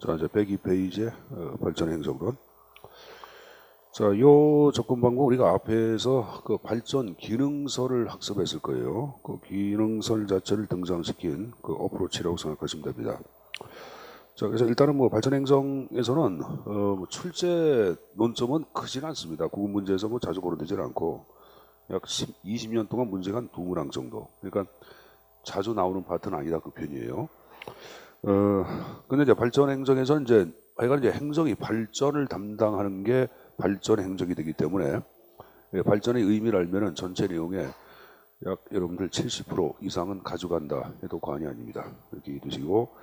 자, 이제 102페이지에 발전 행성론. 자, 요 접근 방법 우리가 앞에서 그 발전 기능서를 학습했을 거예요. 그 기능설 자체를 등장시킨 그 어프로치라고 생각하시면 됩니다. 자, 그래서 일단은 뭐 발전 행성에서는 뭐 출제 논점은 크진 않습니다. 구분 문제에서 뭐 자주 거론되지는 않고 약 20년 동안 문제가 한 2문항 정도. 그러니까 자주 나오는 파트는 아니다 그 편이에요. 근데 이제 발전 행정에서 이제 하여간 이제 행정이 발전을 담당하는 게 발전 행정이 되기 때문에 발전의 의미를 알면은 전체 내용에 약 여러분들 70% 이상은 가져간다 해도 과언이 아닙니다. 이렇게 두시고,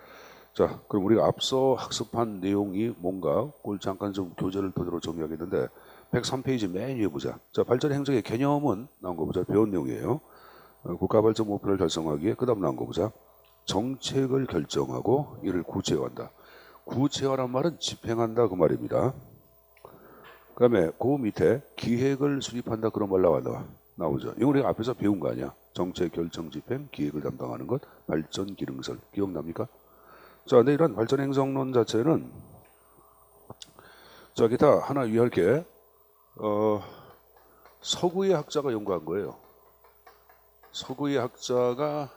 자, 그럼 우리가 앞서 학습한 내용이 뭔가 그걸 잠깐 좀 교재를 토대로 정리하겠는데 103페이지 맨 위에 보자. 자, 발전 행정의 개념은 나온 거 보자. 배운 내용이에요. 국가 발전 목표를 달성하기에 그다음 나온 거 보자. 정책을 결정하고 이를 구체화한다. 구체화란 말은 집행한다 그 말입니다. 그 다음에 그 밑에 기획을 수립한다 그런 말 나오죠. 이거 우리가 앞에서 배운 거 아니야. 정책 결정 집행 기획을 담당하는 것 발전 기능설 기억납니까? 자, 근데 이런 발전 행정론 자체는 자, 기타 하나 유의할 게 서구의 학자가 연구한 거예요. 서구의 학자가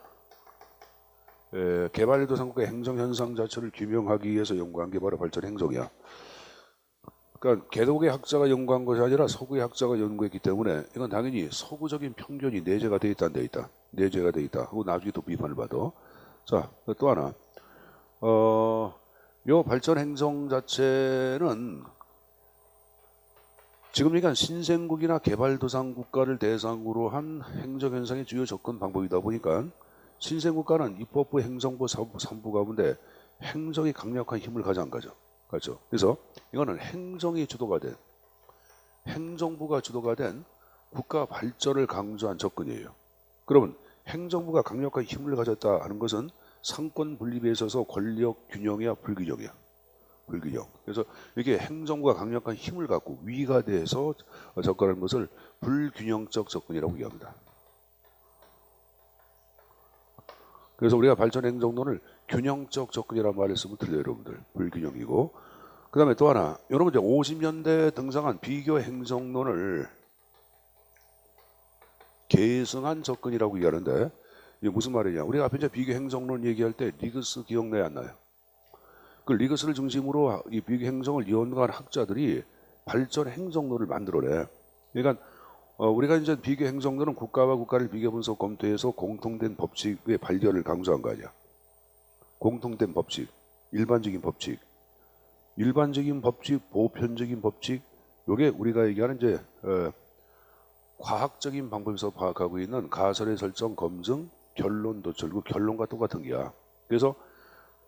개발도상국의 행정현상 자체를 규명하기 위해서 연구한 게 바로 발전 행정이야. 그러니까 개독의 학자가 연구한 것이 아니라 서구의 학자가 연구했기 때문에 이건 당연히 서구적인 편견이 내재가 돼 있다 안 돼 있다. 내재가 돼 있다. 그리고 나중에 또 비판을 받아. 자, 또 하나. 요 발전 행정 자체는 지금 얘기한 신생국이나 개발도상 국가를 대상으로 한 행정현상의 주요 접근 방법이다 보니까 신생국가는 입법부, 행정부, 사법부 3부 가운데 행정이 강력한 힘을 가져 안 가져? 그렇죠. 그래서 이거는 행정이 주도가 된, 행정부가 주도가 된 국가 발전을 강조한 접근이에요. 그러면 행정부가 강력한 힘을 가졌다 하는 것은 상권 분립에 있어서 권력 균형이야, 불균형이야? 불균형. 그래서 이게 행정부가 강력한 힘을 갖고 위가 돼서 접근하는 것을 불균형적 접근이라고 얘기합니다. 그래서 우리가 발전 행정론을 균형적 접근이라는 말을 쓰면 틀려요, 여러분들. 불균형이고. 그 다음에 또 하나, 여러분 이제 50년대에 등장한 비교 행정론을 계승한 접근이라고 얘기하는데 이게 무슨 말이냐? 우리가 앞에 이제 비교 행정론 얘기할 때 리그스 기억나요, 안 나요? 그 리그스를 중심으로 이 비교 행정을 연구한 학자들이 발전 행정론을 만들어내. 그러니까 우리가 이제 비교 행정론은 국가와 국가를 비교 분석 검토해서 공통된 법칙의 발견을 강조한 거 아니야. 공통된 법칙, 일반적인 법칙, 보편적인 법칙. 요게 우리가 얘기하는 이제 과학적인 방법에서 파악하고 있는 가설의 설정, 검증, 결론 도출, 그 결론과 똑같은 게야. 그래서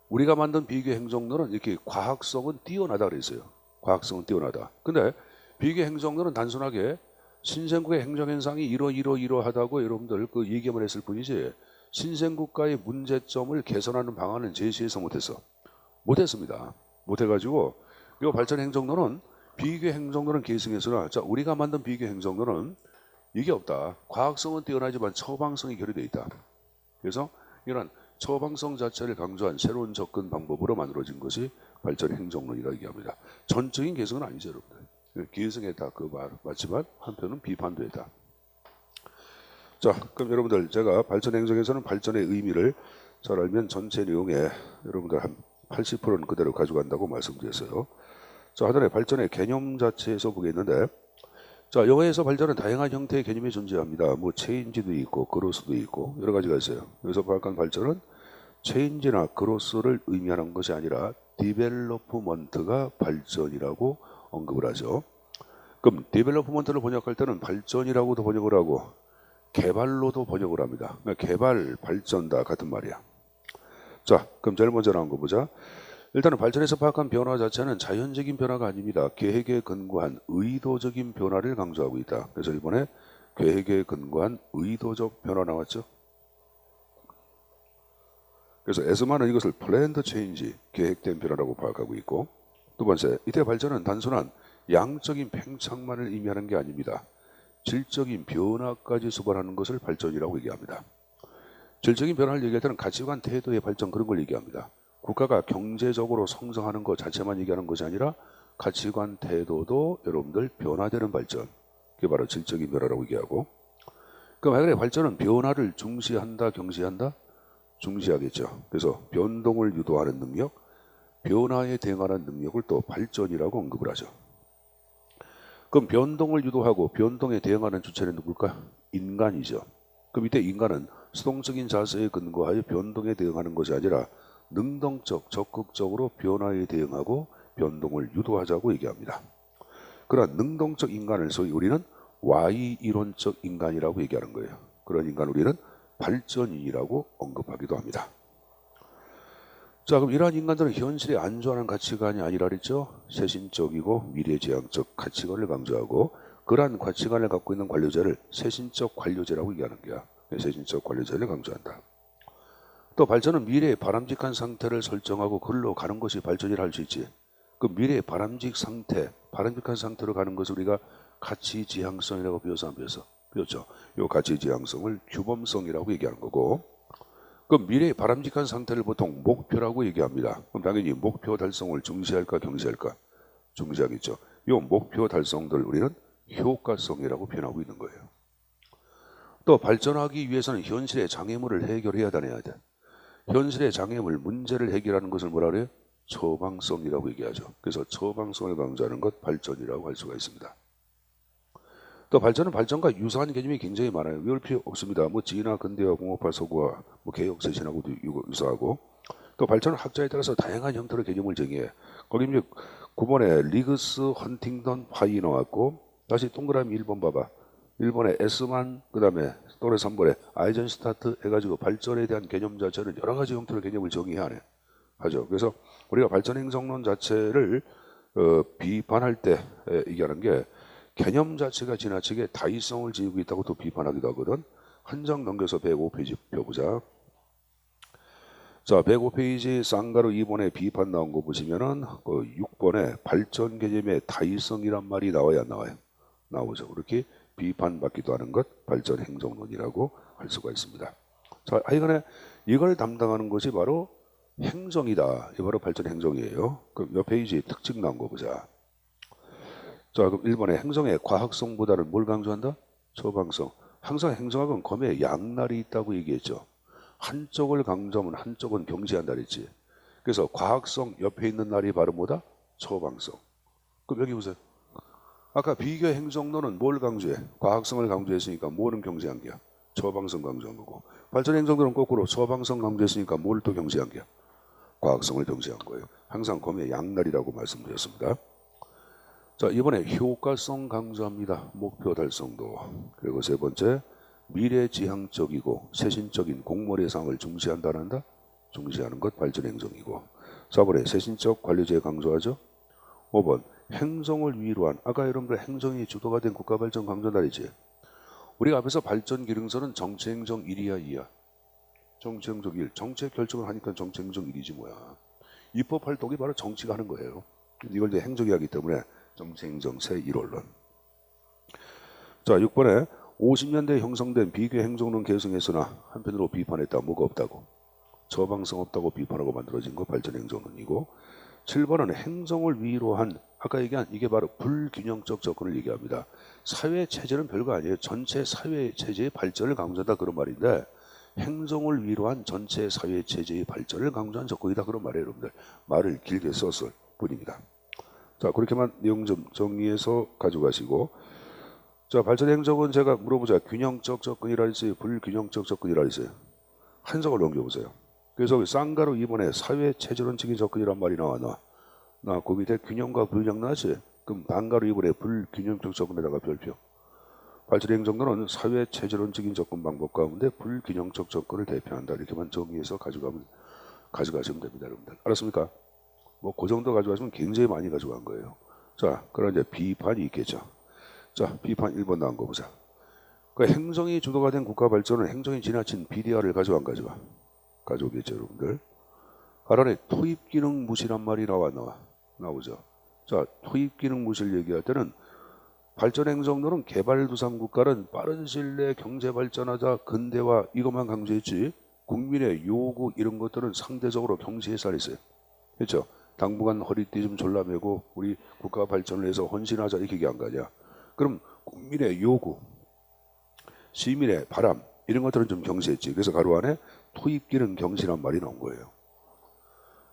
우리가 만든 비교 행정론은 이렇게 과학성은 뛰어나다 그랬어요. 과학성은 뛰어나다. 근데 비교 행정론은 단순하게 신생국의 행정현상이 이러하다고 여러분들 그 얘기만 했을 뿐이지 신생국가의 문제점을 개선하는 방안은 제시해서 못했습니다. 못해가지고 이 발전 행정론은 비교 행정론은 계승해서나 자 우리가 만든 비교 행정론은 이게 없다. 과학성은 뛰어나지만 처방성이 결여되어 있다. 그래서 이런 처방성 자체를 강조한 새로운 접근 방법으로 만들어진 것이 발전 행정론이라고 얘기합니다. 전적인 계승은 아니죠, 여러분들. 계승했다 그 말 맞지만 한편은 비판도 했다. 자, 그럼 여러분들 제가 발전 행정에서는 발전의 의미를 잘 알면 전체 내용에 여러분들 한 80%는 그대로 가져간다고 말씀드렸어요. 자, 하단에 발전의 개념 자체에서 보겠는데 자, 영어에서 발전은 다양한 형태의 개념이 존재합니다. 뭐 체인지도 있고 그로스도 있고 여러 가지가 있어요. 여기서 파악한 발전은 체인지나 그로스를 의미하는 것이 아니라 디벨로프먼트가 발전이라고 언급을 하죠. 그럼 디벨로프먼트를 번역할 때는 발전이라고도 번역을 하고 개발로도 번역을 합니다. 그러니까 개발, 발전 다 같은 말이야. 자, 그럼 제일 먼저 나온 거 보자. 일단은 발전에서 파악한 변화 자체는 자연적인 변화가 아닙니다. 계획에 근거한 의도적인 변화를 강조하고 있다. 그래서 이번에 계획에 근거한 의도적 변화 나왔죠. 그래서 에스마는 이것을 플랜드 체인지, 계획된 변화라고 파악하고 있고 두 번째, 이때 발전은 단순한 양적인 팽창만을 의미하는 게 아닙니다. 질적인 변화까지 수반하는 것을 발전이라고 얘기합니다. 질적인 변화를 얘기할 때는 가치관, 태도의 발전 그런 걸 얘기합니다. 국가가 경제적으로 성장하는 것 자체만 얘기하는 것이 아니라 가치관, 태도도 여러분들 변화되는 발전. 그게 바로 질적인 변화라고 얘기하고. 그럼 왜 그래? 발전은 변화를 중시한다, 경시한다? 중시하겠죠. 그래서 변동을 유도하는 능력, 변화에 대응하는 능력을 또 발전이라고 언급을 하죠. 그럼 변동을 유도하고 변동에 대응하는 주체는 누굴까? 인간이죠. 그럼 이때 인간은 수동적인 자세에 근거하여 변동에 대응하는 것이 아니라 능동적, 적극적으로 변화에 대응하고 변동을 유도하자고 얘기합니다. 그러나 능동적 인간을 소위 우리는 Y 이론적 인간이라고 얘기하는 거예요. 그런 인간 우리는 발전인이라고 언급하기도 합니다. 자, 그럼 이러한 인간들은 현실에 안주하는 가치관이 아니라 그랬죠. 세신적이고 미래지향적 가치관을 강조하고 그러한 가치관을 갖고 있는 관료제를 세신적 관료제라고 얘기하는 거야. 세신적 관료제를 강조한다. 또 발전은 미래의 바람직한 상태를 설정하고 그걸로 가는 것이 발전이라 할 수 있지. 그 미래의 바람직한 상태로 가는 것을 우리가 가치지향성이라고 배워서 안 배워서? 배웠죠. 이 가치지향성을 규범성이라고 얘기하는 거고, 그 미래의 바람직한 상태를 보통 목표라고 얘기합니다. 그럼 당연히 목표 달성을 중시할까 경시할까? 중시하겠죠. 이 목표 달성들 우리는 효과성이라고 표현하고 있는 거예요. 또 발전하기 위해서는 현실의 장애물을 해결해야 다녀야 돼. 현실의 장애물, 문제를 해결하는 것을 뭐라 그래요? 처방성이라고 얘기하죠. 그래서 처방성을 강조하는 것 발전이라고 할 수가 있습니다. 또 발전은 발전과 유사한 개념이 굉장히 많아요. 외울 필요 없습니다. 뭐 진화, 근대화, 공업화, 서구화, 뭐 개혁, 쇄신하고도 유사하고, 또 발전은 학자에 따라서 다양한 형태로 개념을 정의해. 거기 이제 9번에 리그스, 헌팅턴, 화이 나왔고, 다시 동그라미 1번 봐봐. 1번에 에스만, 그 다음에 또래 3번에 아이젠스타트 해가지고 발전에 대한 개념 자체는 여러 가지 형태로 개념을 정의하네. 하죠. 그래서 우리가 발전 행성론 자체를 비판할 때 얘기하는 게 개념 자체가 지나치게 다의성을 지니고 있다고 또 비판하기도 하거든. 한 장 넘겨서 105페이지 펴보자. 자, 105페이지 쌍가루 2번에 비판 나온 거 보시면은 6번에 발전 개념의 다의성이란 말이 나와야 안 나와요? 나오죠. 그렇게 비판받기도 하는 것 발전 행정론이라고 할 수가 있습니다. 자, 하여간에 이걸 담당하는 것이 바로 행정이다. 이 바로 발전 행정이에요. 그럼 몇 페이지 특징 나온 거 보자. 자, 그럼 1번에 행정의 과학성보다는 뭘 강조한다? 처방성. 항상 행정학은 검에 양날이 있다고 얘기했죠. 한쪽을 강조하면 한쪽은 경시한다 그랬지. 그래서 과학성 옆에 있는 날이 바로 뭐다? 처방성. 그럼 여기 보세요. 아까 비교 행정론은 뭘 강조해? 과학성을 강조했으니까 뭐는 경시한 게야? 처방성 강조한 거고. 발전 행정론은 거꾸로 처방성 강조했으니까 뭘 또 경시한 게야? 과학성을 경시한 거예요. 항상 검의 양날이라고 말씀드렸습니다. 자, 이번에 효과성 강조합니다. 목표 달성도. 그리고 세 번째, 미래지향적이고 세신적인 공무원의 상을 중시한다는다. 중시하는 것 발전 행정이고. 4번에 세신적 관료제 강조하죠. 5번 행정을 위로한, 아까 여러분들 행정이 주도가 된 국가 발전 강조날이지. 우리가 앞에서 발전 기능서는 정치행정 1이야 2야. 정치행정 1. 정책 결정을 하니까 정치행정 1이지 뭐야. 입법 활동이 바로 정치가 하는 거예요. 이걸 이제 행정이 하기 때문에 정치행정 세 1원론. 자, 6번에 50년대에 형성된 비교 행정론 개성에서나 한편으로 비판했다. 뭐가 없다고? 저방성 없다고 비판하고 만들어진 거 발전 행정론이고, 7번은 행정을 위로한, 아까 얘기한 이게 바로 불균형적 접근을 얘기합니다. 사회 체제는 별거 아니에요. 전체 사회 체제의 발전을 강조한다 그런 말인데, 행정을 위로한 전체 사회 체제의 발전을 강조한 접근이다 그런 말이에요. 여러분들 말을 길게 썼을 뿐입니다. 자, 그렇게만 내용 좀 정리해서 가져가시고, 자, 발전 행정은 제가 물어보자. 균형적 접근이라 했어요? 불균형적 접근이라 했어요? 한 석을 넘겨보세요. 그래서 쌍가루 2번에 사회 체제론적인 접근이란 말이 나와. 그 밑에 균형과 불균형 나왔지? 그럼 반가루 2번에 불균형적 접근에다가 별표. 발전 행정론은 사회 체제론적인 접근 방법 가운데 불균형적 접근을 대표한다. 이렇게만 정리해서 가져가시면 됩니다. 여러분들. 알았습니까? 뭐 그 정도 가져가시면 굉장히 많이 가져간 거예요. 자, 그럼 이제 비판이 있겠죠. 자, 비판 1번 나온 거 보자. 그러니까 행정이 주도가 된 국가 발전은 행정이 지나친 비리화를 가져간 가져가. 가져오겠죠, 여러분들. 가란에 투입 기능 무시란 말이 나오죠. 자, 투입 기능 무시를 얘기할 때는 발전 행정론은 개발도상 국가는 빠른 시일 내에 경제 발전하자 근대화 이것만 강조했지. 국민의 요구 이런 것들은 상대적으로 경시해서 있어요. 그렇죠? 당분간 허리띠 좀 졸라매고 우리 국가 발전을 위해서 헌신하자 이렇게 얘기한 거 아니야. 그럼 국민의 요구, 시민의 바람 이런 것들은 좀 경시했지. 그래서 가로 안에 투입기는 경시란 말이 나온 거예요.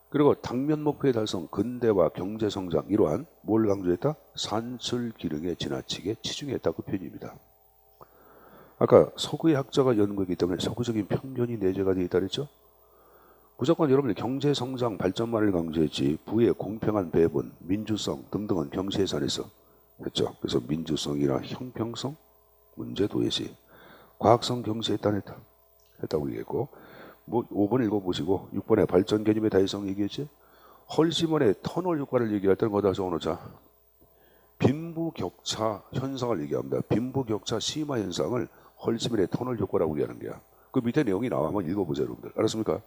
그리고 당면 목표의 달성, 근대화, 경제성장 이러한 뭘 강조했다? 산술 기능에 지나치게 치중했다 그 표현입니다. 아까 서구의 학자가 연구했기 때문에 서구적인 편견이 내재가 되어 있다 그랬죠? 무조건 여러분들 경제성장 발전만을 강조했지 부의 공평한 배분, 민주성 등등은 경시해서 안 했어. 그렇죠? 그래서 민주성이나 형평성 문제 도외시 과학성 경시했다 안 했다? 했다고 얘기했고 뭐 5번 읽어보시고 6번에 발전 개념의 다양성 얘기했지? 헐시몬의 터널 효과를 얘기할 때는 거기다 적어놓자. 빈부격차 현상을 얘기합니다. 빈부격차 심화 현상을 헐시몬의 터널 효과라고 얘기하는 거야. 그 밑에 내용이 나와 한번 읽어보세요 여러분들. 알았습니까?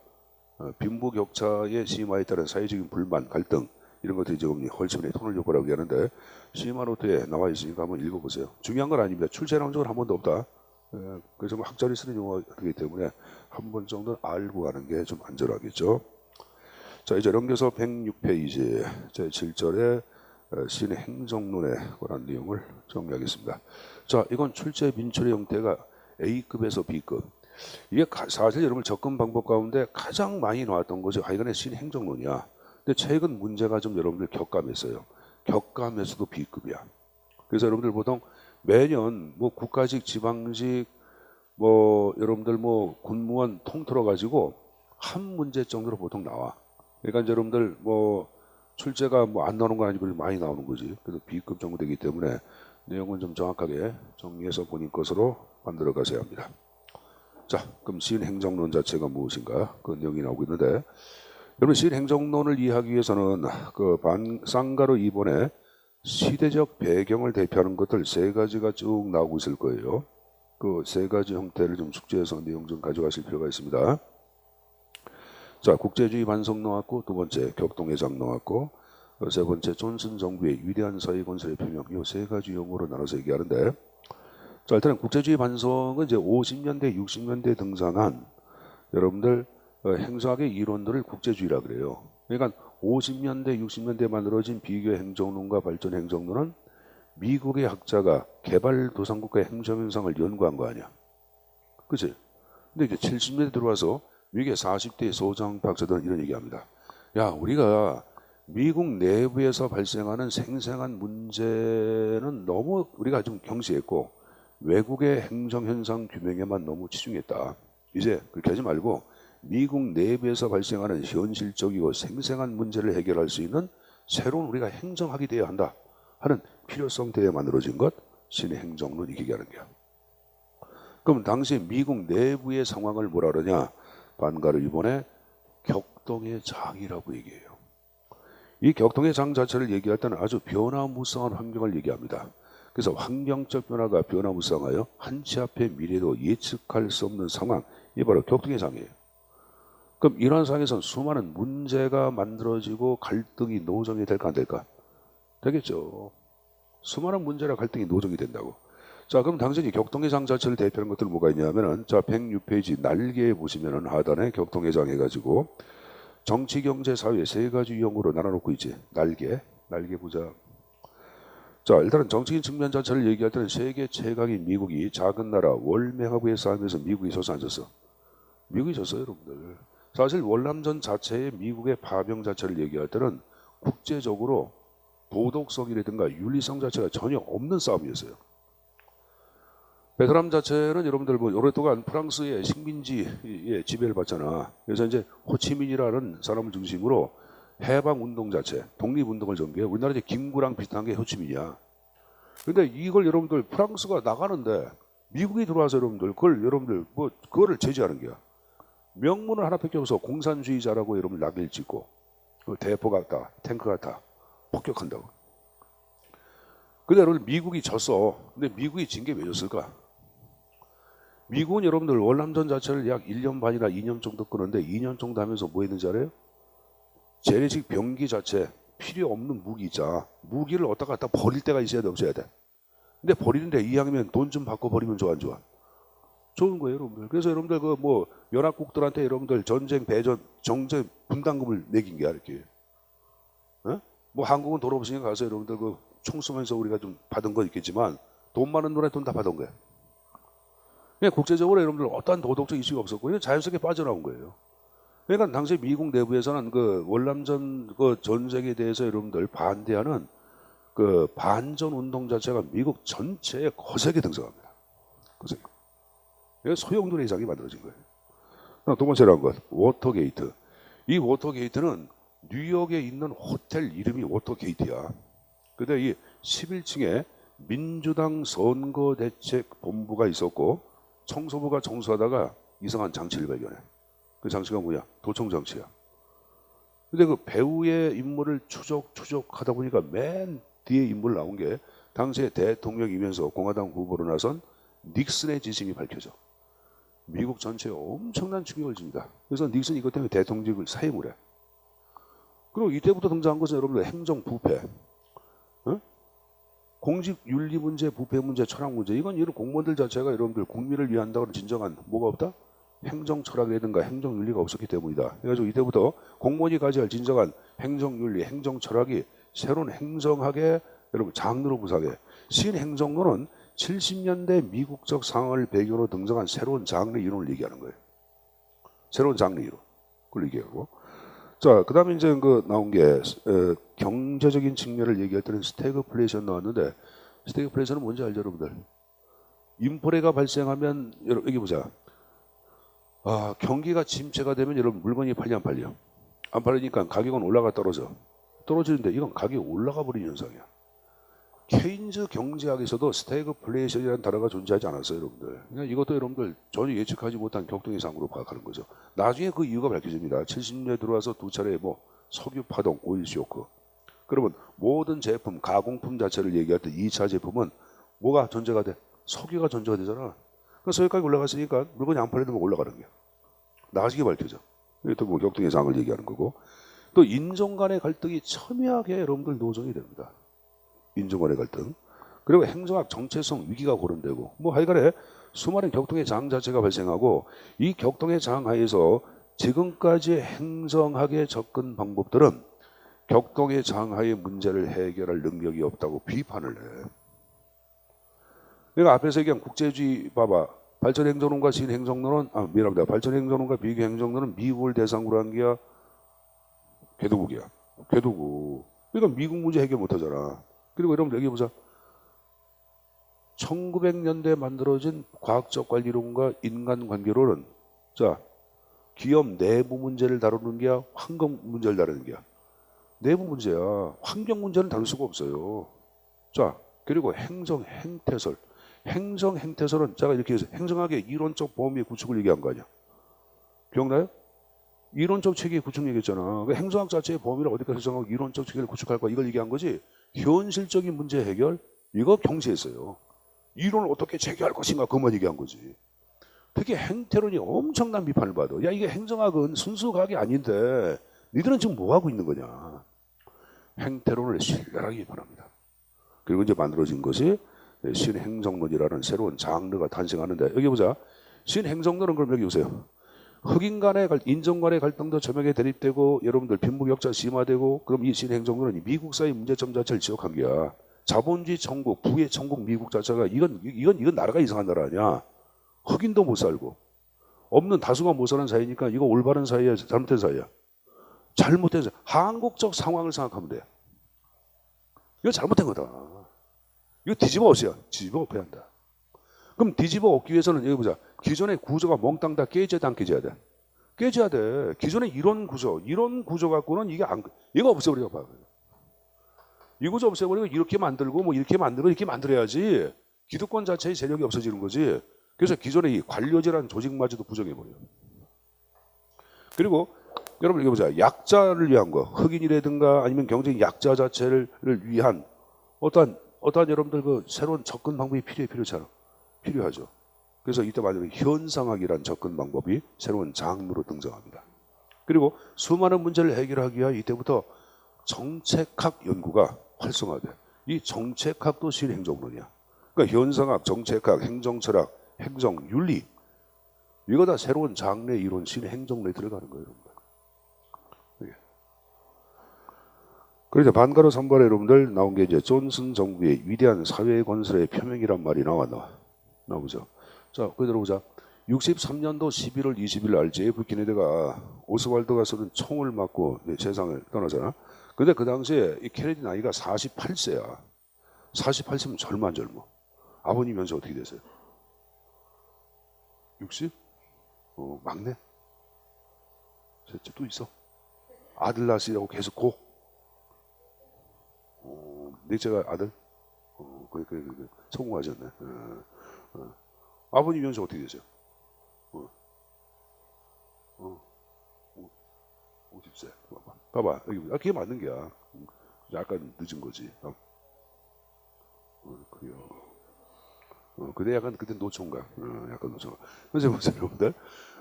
빈부격차의 심화에 따른 사회적인 불만, 갈등 이런 것들이 지금 헐시몬의 터널 효과라고 얘기하는데 심화 노트에 나와 있으니까 한번 읽어보세요. 중요한 건 아닙니다. 출제 나온 적은 한 번도 없다. 그래서 학자들이 쓰는 용어이기 때문에 한 번 정도 알고 가는 게 좀 안전하겠죠. 자 이제 넘겨서 106페이지 제 7절에 신행정론에 관한 내용을 정리하겠습니다. 자 이건 출제 민출의 형태가 A급에서 B급. 이게 사실 여러분 접근 방법 가운데 가장 많이 나왔던 거죠. 하여간에 신행정론이야. 근데 최근 문제가 좀 여러분들 격감했어요. 격감에서도 B급이야. 그래서 여러분들 보통 매년 뭐 국가직, 지방직, 뭐 여러분들 뭐 군무원 통틀어 가지고 한 문제 정도로 보통 나와. 그러니까 이제 여러분들 뭐 출제가 뭐 안 나오는 건 아니고 많이 나오는 거지. 그래서 B급 정도 되기 때문에 내용은 좀 정확하게 정리해서 본인 것으로 만들어 가셔야 합니다. 자, 그럼 시인행정론 자체가 무엇인가? 그 내용이 나오고 있는데 여러분 시인행정론을 이해하기 위해서는 그 쌍가루 2번에 시대적 배경을 대표하는 것들 세 가지가 쭉 나오고 있을 거예요. 그 세 가지 형태를 좀 숙지해서 내용 좀 가져가실 필요가 있습니다. 자, 국제주의 반성 나왔고 두 번째 격동회장 나왔고 세 번째 존슨 정부의 위대한 사회 건설의 표명 이 세 가지 용어로 나눠서 얘기하는데 자, 일단은 국제주의 반성은 이제 50년대, 60년대 등장한 여러분들 행정학의 이론들을 국제주의라 그래요. 그러니까 50년대, 60년대에 만들어진 비교 행정론과 발전 행정론은 미국의 학자가 개발도상국가의 행정 현상을 연구한 거 아니야. 그치? 근데 이제 70년대 들어와서 미국의 40대 소장 박사들은 이런 얘기합니다. 야, 우리가 미국 내부에서 발생하는 생생한 문제는 너무 우리가 좀 경시했고 외국의 행정현상 규명에만 너무 치중했다. 이제 그렇게 하지 말고 미국 내부에서 발생하는 현실적이고 생생한 문제를 해결할 수 있는 새로운 우리가 행정학이 되어야 한다 하는 필요성 때에 만들어진 것 신행정론 이렇게 얘기하는 거야. 그럼 당시 미국 내부의 상황을 뭐라 그러냐? 반가르 일본의 격동의 장이라고 얘기해요. 이 격동의 장 자체를 얘기할 때는 아주 변화무쌍한 환경을 얘기합니다. 그래서 환경적 변화가 변화무쌍하여 한치 앞의 미래도 예측할 수 없는 상황, 이게 바로 격동의 장이에요. 그럼 이러한 상황에서는 수많은 문제가 만들어지고 갈등이 노정이 될까 안 될까? 되겠죠. 수많은 문제나 갈등이 노정이 된다고. 자, 그럼 당신이 격동의 장 자체를 대표하는 것들은 뭐가 있냐면은 자 106페이지 날개에 보시면은 하단에 격동의 장 해가지고 정치, 경제, 사회 세 가지 유형으로 나눠놓고 있지. 날개 보자. 자, 일단은 정치적인 측면 자체를 얘기할 때는 세계 최강인 미국이 작은 나라 월맹하고의 싸움에서 미국이 져서 안 졌어. 미국이 졌어요, 여러분들. 사실 월남전 자체의 미국의 파병 자체를 얘기할 때는 국제적으로 도덕성이라든가 윤리성 자체가 전혀 없는 싸움이었어요. 베트남 자체는 여러분들 뭐 오랫동안 프랑스의 식민지의 지배를 받잖아. 그래서 이제 호치민이라는 사람을 중심으로 해방 운동 자체, 독립 운동을 전개해. 우리나라 이제 김구랑 비슷한 게 호치민이야. 근데 이걸 여러분들 프랑스가 나가는데 미국이 들어와서 여러분들 그걸 여러분들 뭐 그거를 제지하는 거야. 명문을 하나밖에 없어. 공산주의자라고 여러분 낙일 찍고 대포 같다, 탱크 같다, 폭격한다고. 근데 여러분 미국이 졌어. 근데 미국이 진 게 왜 졌을까? 미국은 여러분들 월남전 자체를 약 1년 반이나 2년 정도 끄는데 2년 정도 하면서 뭐 했는지 알아요? 재래식 병기 자체 필요 없는 무기 있잖아. 무기를 어디다 갖다 버릴 때가 있어야 돼 없어야 돼? 근데 버리는데 이왕이면 돈 좀 받고 버리면 좋아 안 좋아? 좋은 거예요, 여러분들. 그래서 여러분들 그 뭐 연합국들한테 여러분들 전쟁 배전 정전 분담금을 매긴 게 이렇게. 어? 뭐 한국은 돈 없으니까 가서 여러분들 그 총 쏘면서 우리가 좀 받은 건 있겠지만 돈 많은 돈에 돈 다 받은 거예요. 그냥 국제적으로 여러분들 어떠한 도덕적 이슈가 없었고 그냥 자연스럽게 빠져나온 거예요. 그러니까 당시 미국 내부에서는 그 월남전 그 전쟁에 대해서 여러분들 반대하는 그 반전 운동 자체가 미국 전체에 거세게 등장합니다. 거세게. 그래서 소용돌이 회장이 만들어진 거예요. 두 번째로 한 것, 워터게이트. 이 워터게이트는 뉴욕에 있는 호텔 이름이 워터게이트야. 근데 이 11층에 민주당 선거대책본부가 있었고 청소부가 청소하다가 이상한 장치를 발견해. 그 장치가 뭐냐? 도청 장치야. 근데 그 배우의 인물을 추적하다 보니까 맨 뒤에 인물 나온 게 당시에 대통령이면서 공화당 후보로 나선 닉슨의 지심이 밝혀져. 미국 전체에 엄청난 충격을 줍니다. 그래서 닉슨이 이것 때문에 대통령직을 사임을 해. 그리고 이때부터 등장한 것은 여러분들 행정 부패, 어? 공직 윤리 문제, 부패 문제, 철학 문제. 이건 이런 공무원들 자체가 여러분들 국민을 위한다고는 진정한 뭐가 없다? 행정 철학이라든가 행정 윤리가 없었기 때문이다. 그래가지고 이때부터 공무원이 가져야 할 진정한 행정 윤리, 행정 철학이 새로운 행정학의 여러분 장르로 부상해. 신행정론은 70년대 미국적 상황을 배경으로 등장한 새로운 장르 이론을 얘기하는 거예요. 새로운 장르 이론. 그걸 얘기하고. 자, 그 다음에 이제 그 나온 게 경제적인 측면을 얘기할 때는 스태그플레이션 나왔는데 스태그플레이션은 뭔지 알죠, 여러분들? 인플레가 발생하면 여기 보자. 아, 경기가 침체가 되면 여러분 물건이 팔려 안 팔려? 안 팔리니까 가격은 올라가 떨어지는데 이건 가격이 올라가 버리는 현상이야. 케인즈 경제학에서도 스태그플레이션이라는 단어가 존재하지 않았어요, 여러분들. 그냥 이것도 여러분들 전혀 예측하지 못한 격동이상으로 파악하는 거죠. 나중에 그 이유가 밝혀집니다. 70년대 들어와서 두 차례 뭐 석유 파동, 오일 쇼크. 그러면 모든 제품, 가공품 자체를 얘기할 때 2차 제품은 뭐가 전제가 돼? 석유가 전제가 되잖아. 그 석유가격이 올라갔으니까 물건이 안 팔리면 올라가는 거야. 나중에 밝혀져. 이게 또 뭐 격동의 상을 얘기하는 거고. 또 인종 간의 갈등이 첨예하게 여러분들 노정이 됩니다. 인종 간의 갈등. 그리고 행정학 정체성 위기가 고른되고 뭐 하여간에 수많은 격동의 장 자체가 발생하고 이 격동의 장 하에서 지금까지 행정학의 접근 방법들은 격동의 장 하의 문제를 해결할 능력이 없다고 비판을 해. 내가 앞에서 얘기한 국제주의 봐봐. 발전행정론과 신행정론은 미안합니다. 발전행정론과 비교행정론은 미국을 대상으로 한 게야. 궤도국이야. 궤도국. 그러니까 미국 문제 해결 못하잖아. 그리고 여러분 여기 보자. 1900년대에 만들어진 과학적 관리론과 인간관계론은 자 기업 내부 문제를 다루는 게야 환경 문제를 다루는 게야. 내부 문제야. 환경 문제는 다룰 수가 없어요. 자 그리고 행정 행태설. 행정 행태설은 제가 이렇게 해서 행정학의 이론적 범위 구축을 얘기한 거 아니야. 기억나요? 이론적 체계 구축 얘기했잖아. 그 행정학 자체의 범위를 어디까지 설정하고 이론적 체계를 구축할 거야. 이걸 얘기한 거지. 현실적인 문제 해결 이거 경시했어요. 이론을 어떻게 체계할 것인가 그것만 얘기한 거지. 특히 행태론이 엄청난 비판을 받아. 야 이게 행정학은 순수 과학이 아닌데 니들은 지금 뭐 하고 있는 거냐. 행태론을 신랄하게 비판합니다. 그리고 이제 만들어진 것이 신행정론이라는 새로운 장르가 탄생하는데 여기 보자. 신행정론은 그럼 여기 보세요. 흑인 간의 인종 간의 갈등도 점역에 대립되고 여러분들 빈부격차 심화되고 그럼 이 신행정론은 미국 사회 문제점 자체를 지적한 게야. 자본주의 천국, 부의 천국 미국 자체가 이건 나라가 이상한 나라 아니야. 흑인도 못 살고 없는 다수가 못 사는 사회니까 이거 올바른 사회야, 잘못된 사회야. 잘못된 사회. 한국적 상황을 생각하면 돼. 이거 잘못된 거다. 이거 뒤집어 엎어야 뒤집어 엎어야 한다. 그럼 뒤집어 엎기 위해서는 여기 보자. 기존의 구조가 몽땅 다 깨져야 돼, 안 깨져야 돼? 깨져야 돼. 기존의 이런 구조 갖고는 이거 없애버려 봐. 이 구조 없애버리고 이렇게 만들고 뭐 이렇게 만들고 이렇게 만들어야지 기득권 자체의 세력이 없어지는 거지. 그래서 기존의 이 관료제라는 조직마저도 부정해버려요. 그리고 여러분 이거 보자. 약자를 위한 거, 흑인이라든가 아니면 경제적 약자 자체를 위한 어떠한 여러분들 그 새로운 접근 방법이 필요하잖아. 필요하죠. 그래서 이때 말하는 현상학이란 접근 방법이 새로운 장르로 등장합니다. 그리고 수많은 문제를 해결하기 위해 이때부터 정책학 연구가 활성화돼. 이 정책학도 신행정론이야. 그러니까 현상학, 정책학, 행정철학, 행정윤리 이거 다 새로운 장래 이론 신행정론에 들어가는 거예요, 여러분들. 예. 그래서 반가로 선발에 여러분들 나온 게 이제 존슨 정부의 위대한 사회 건설의 표명이란 말이 나오죠. 자, 그 들어보자. 63년도 11월 20일 날 JF 케네디가 오스왈드가 쏘는 총을 맞고 세상을 떠나잖아. 근데 그 당시에 이 케네디 나이가 48세야. 48세면 젊어 안 젊어? 아버님 연세 어떻게 되세요? 60? 막내? 셋째 또 있어? 아들 낳으시라고 계속 고? 넷째가 아들? 그래. 성공하셨네. 아버님 연세 어떻게 되세요? 50세. 봐봐. 여기, 그게 맞는 게야. 약간 늦은 거지. 그래요. 그때 약간 그때 노총각. 약간 노총각. 선생님 보세요, 여러분들.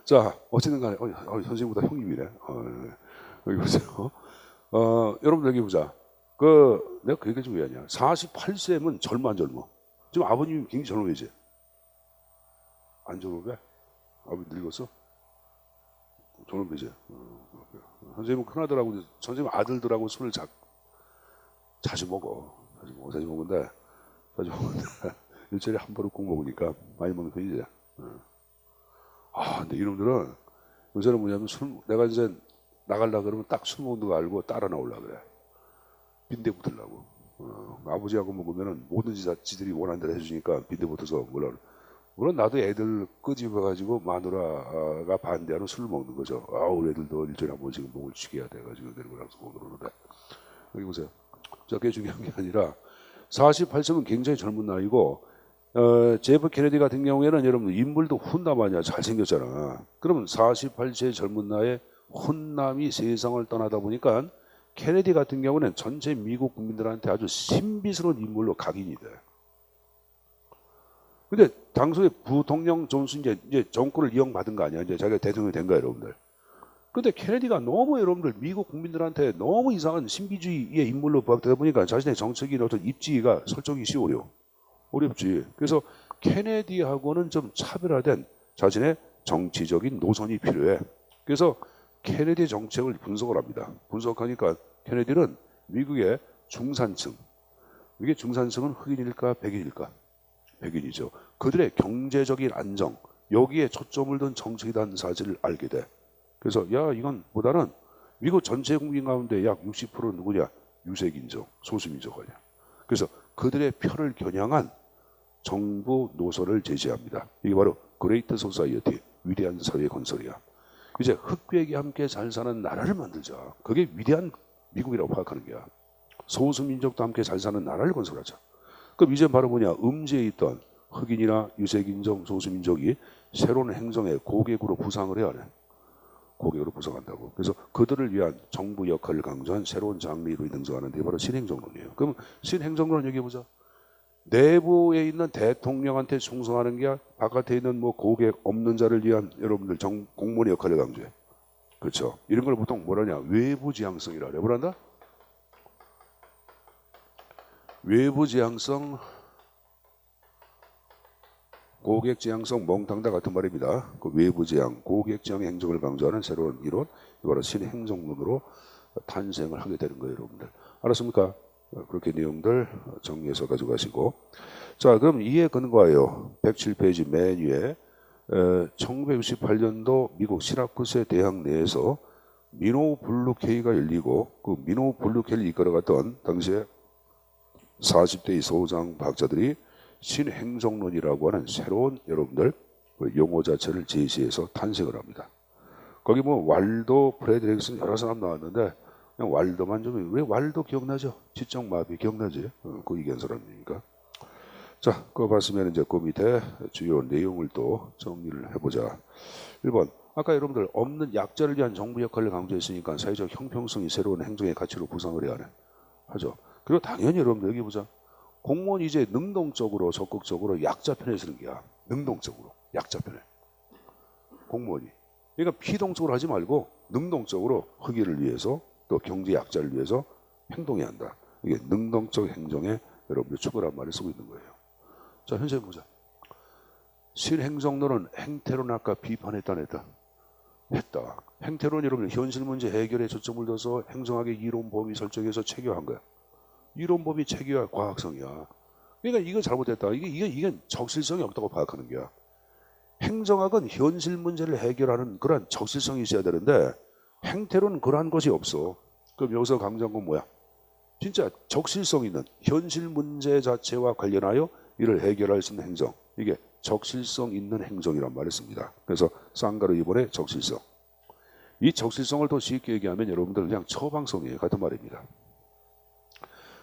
자, 어쨌든 간에, 선생님보다 형님이네. 여기 보세요. 여러분들 여기 보자. 내가 그 얘기 좀 왜 하냐. 48세면 젊어 안 젊어? 지금 아버님이 굉장히 젊어 보이지? 안 젊어 왜? 아버님 늙었어? 젊어 보이지? 선생님은 큰아들하고, 선생님 아들들하고 술을 자주 먹는데, 일주일에 한 번은 꼭 먹으니까 많이 먹는 편이지. 근데 이놈들은 요새는 뭐냐면 내가 이제 나가려고 그러면 딱 술 먹는 거 알고 따라 나오려고 그래. 빈대 붙으려고. 아버지하고 먹으면은 뭐든지 지들이 원하는 대로 해주니까 빈대 붙어서 물론 나도 애들 끄집어가지고 마누라가 반대하는 술을 먹는 거죠. 우리 애들도 일주일에 한 번씩 목을 쉬게 해야 돼가지고 내리고 나서 그러는데. 여기 보세요. 자, 그게 중요한 게 아니라 48세면 굉장히 젊은 나이고 제프 케네디 같은 경우에는 여러분 인물도 훈남아니야. 잘생겼잖아. 그러면 48세 젊은 나이에 훈남이 세상을 떠나다 보니까 케네디 같은 경우는 전체 미국 국민들한테 아주 신비스러운 인물로 각인이 돼. 근데 당시에 부통령 존슨 이제 정권을 이용받은 거 아니야. 이제 자기가 대통령이 된 거야, 여러분들. 근데 케네디가 너무 여러분들 미국 국민들한테 너무 이상한 신비주의의 인물로 부각되다 보니까 자신의 정책인 어떤 입지가 설정이 어렵지. 그래서 케네디하고는 좀 차별화된 자신의 정치적인 노선이 필요해. 그래서 케네디 정책을 분석을 합니다. 분석하니까 케네디는 미국의 중산층, 이게 중산층은 흑인일까 백인일까? 백인이죠. 그들의 경제적인 안정, 여기에 초점을 둔 정책이라는 사실을 알게 돼. 그래서 이건 보다는 미국 전체 국민 가운데 약 60%는 누구냐? 유색인종, 소수민족 아니야. 그래서 그들의 표를 겨냥한 정부 노선을 제시합니다. 이게 바로 그레이트 소사이어티, 위대한 사회 건설이야. 이제 흑백이 함께 잘 사는 나라를 만들자. 그게 위대한 미국이라고 파악하는 거야. 소수민족도 함께 잘 사는 나라를 건설하자. 그럼 이제 바로 뭐냐? 음지에 있던 흑인이나 유색인종, 소수민족이 새로운 행정의 고객으로 부상을 해야 해. 고객으로 부상한다고. 그래서 그들을 위한 정부 역할을 강조한 새로운 장르로 등장하는데 바로 신행정론이에요. 그럼 신행정론은 여기 보자. 내부에 있는 대통령한테 충성하는 게 바깥에 있는 뭐 고객 없는 자를 위한 여러분들 공무원의 역할을 강조해. 그렇죠. 이런 걸 보통 뭐라냐? 외부 지향성이라 그래. 뭐란다? 외부 지향성, 고객 지향성, 멍탕다 같은 말입니다. 그 외부 지향, 고객 지향 행정을 강조하는 새로운 이론, 바로 신행정론으로 탄생을 하게 되는 거예요, 여러분들. 알았습니까? 그렇게 내용들 정리해서 가져가시고. 자, 그럼 이에 근거하여 107페이지 맨 위에 1968년도 미국 시라쿠스 대학 내에서 미노 블루케이가 열리고 그 미노 블루케이를 이끌어갔던 당시에 40대의 소장 박사들이 신행정론이라고 하는 새로운 여러분들 용어 자체를 제시해서 탄생을 합니다. 거기 뭐 왈도, 프레드릭슨 여러 사람 나왔는데 그냥 왈도만 좀, 왜 왈도 기억나죠? 지적마비 기억나지? 그 얘기한 사람이니까. 자, 그거 봤으면 이제 그 밑에 주요 내용을 또 정리를 해보자. 1번, 아까 여러분들 없는 약자를 위한 정부 역할을 강조했으니까 사회적 형평성이 새로운 행정의 가치로 구성을 해야 하죠. 그리고 당연히 여러분들 여기 보자. 공무원이 이제 능동적으로 적극적으로 약자 편에 서는 게야. 능동적으로 약자 편에. 공무원이. 그러니까 피동적으로 하지 말고 능동적으로 흑인을 위해서 또 경제 약자를 위해서 행동해야 한다. 이게 능동적 행정에 여러분들 추구란 말을 쓰고 있는 거예요. 자, 현재 보자. 실행정론은 행태론 아까 비판했다 안 했다? 했다. 행태론 여러분 현실 문제 해결에 초점을 둬서 행정학의 이론 범위 설정해서 체계화한 거야. 이론 범위 체계화 과학성이야. 그러니까 이거 잘못됐다. 이게 적실성이 없다고 파악하는 거야. 행정학은 현실 문제를 해결하는 그러한 적실성이 있어야 되는데 행태론은 그러한 것이 없어. 그럼 여기서 강조한 건 뭐야? 진짜 적실성 있는 현실 문제 자체와 관련하여 이를 해결할 수 있는 행정. 이게 적실성 있는 행정이란 말을 씁니다. 그래서 쌍가루 2번의 적실성. 이 적실성을 더 쉽게 얘기하면 여러분들 그냥 처방성이에요. 같은 말입니다.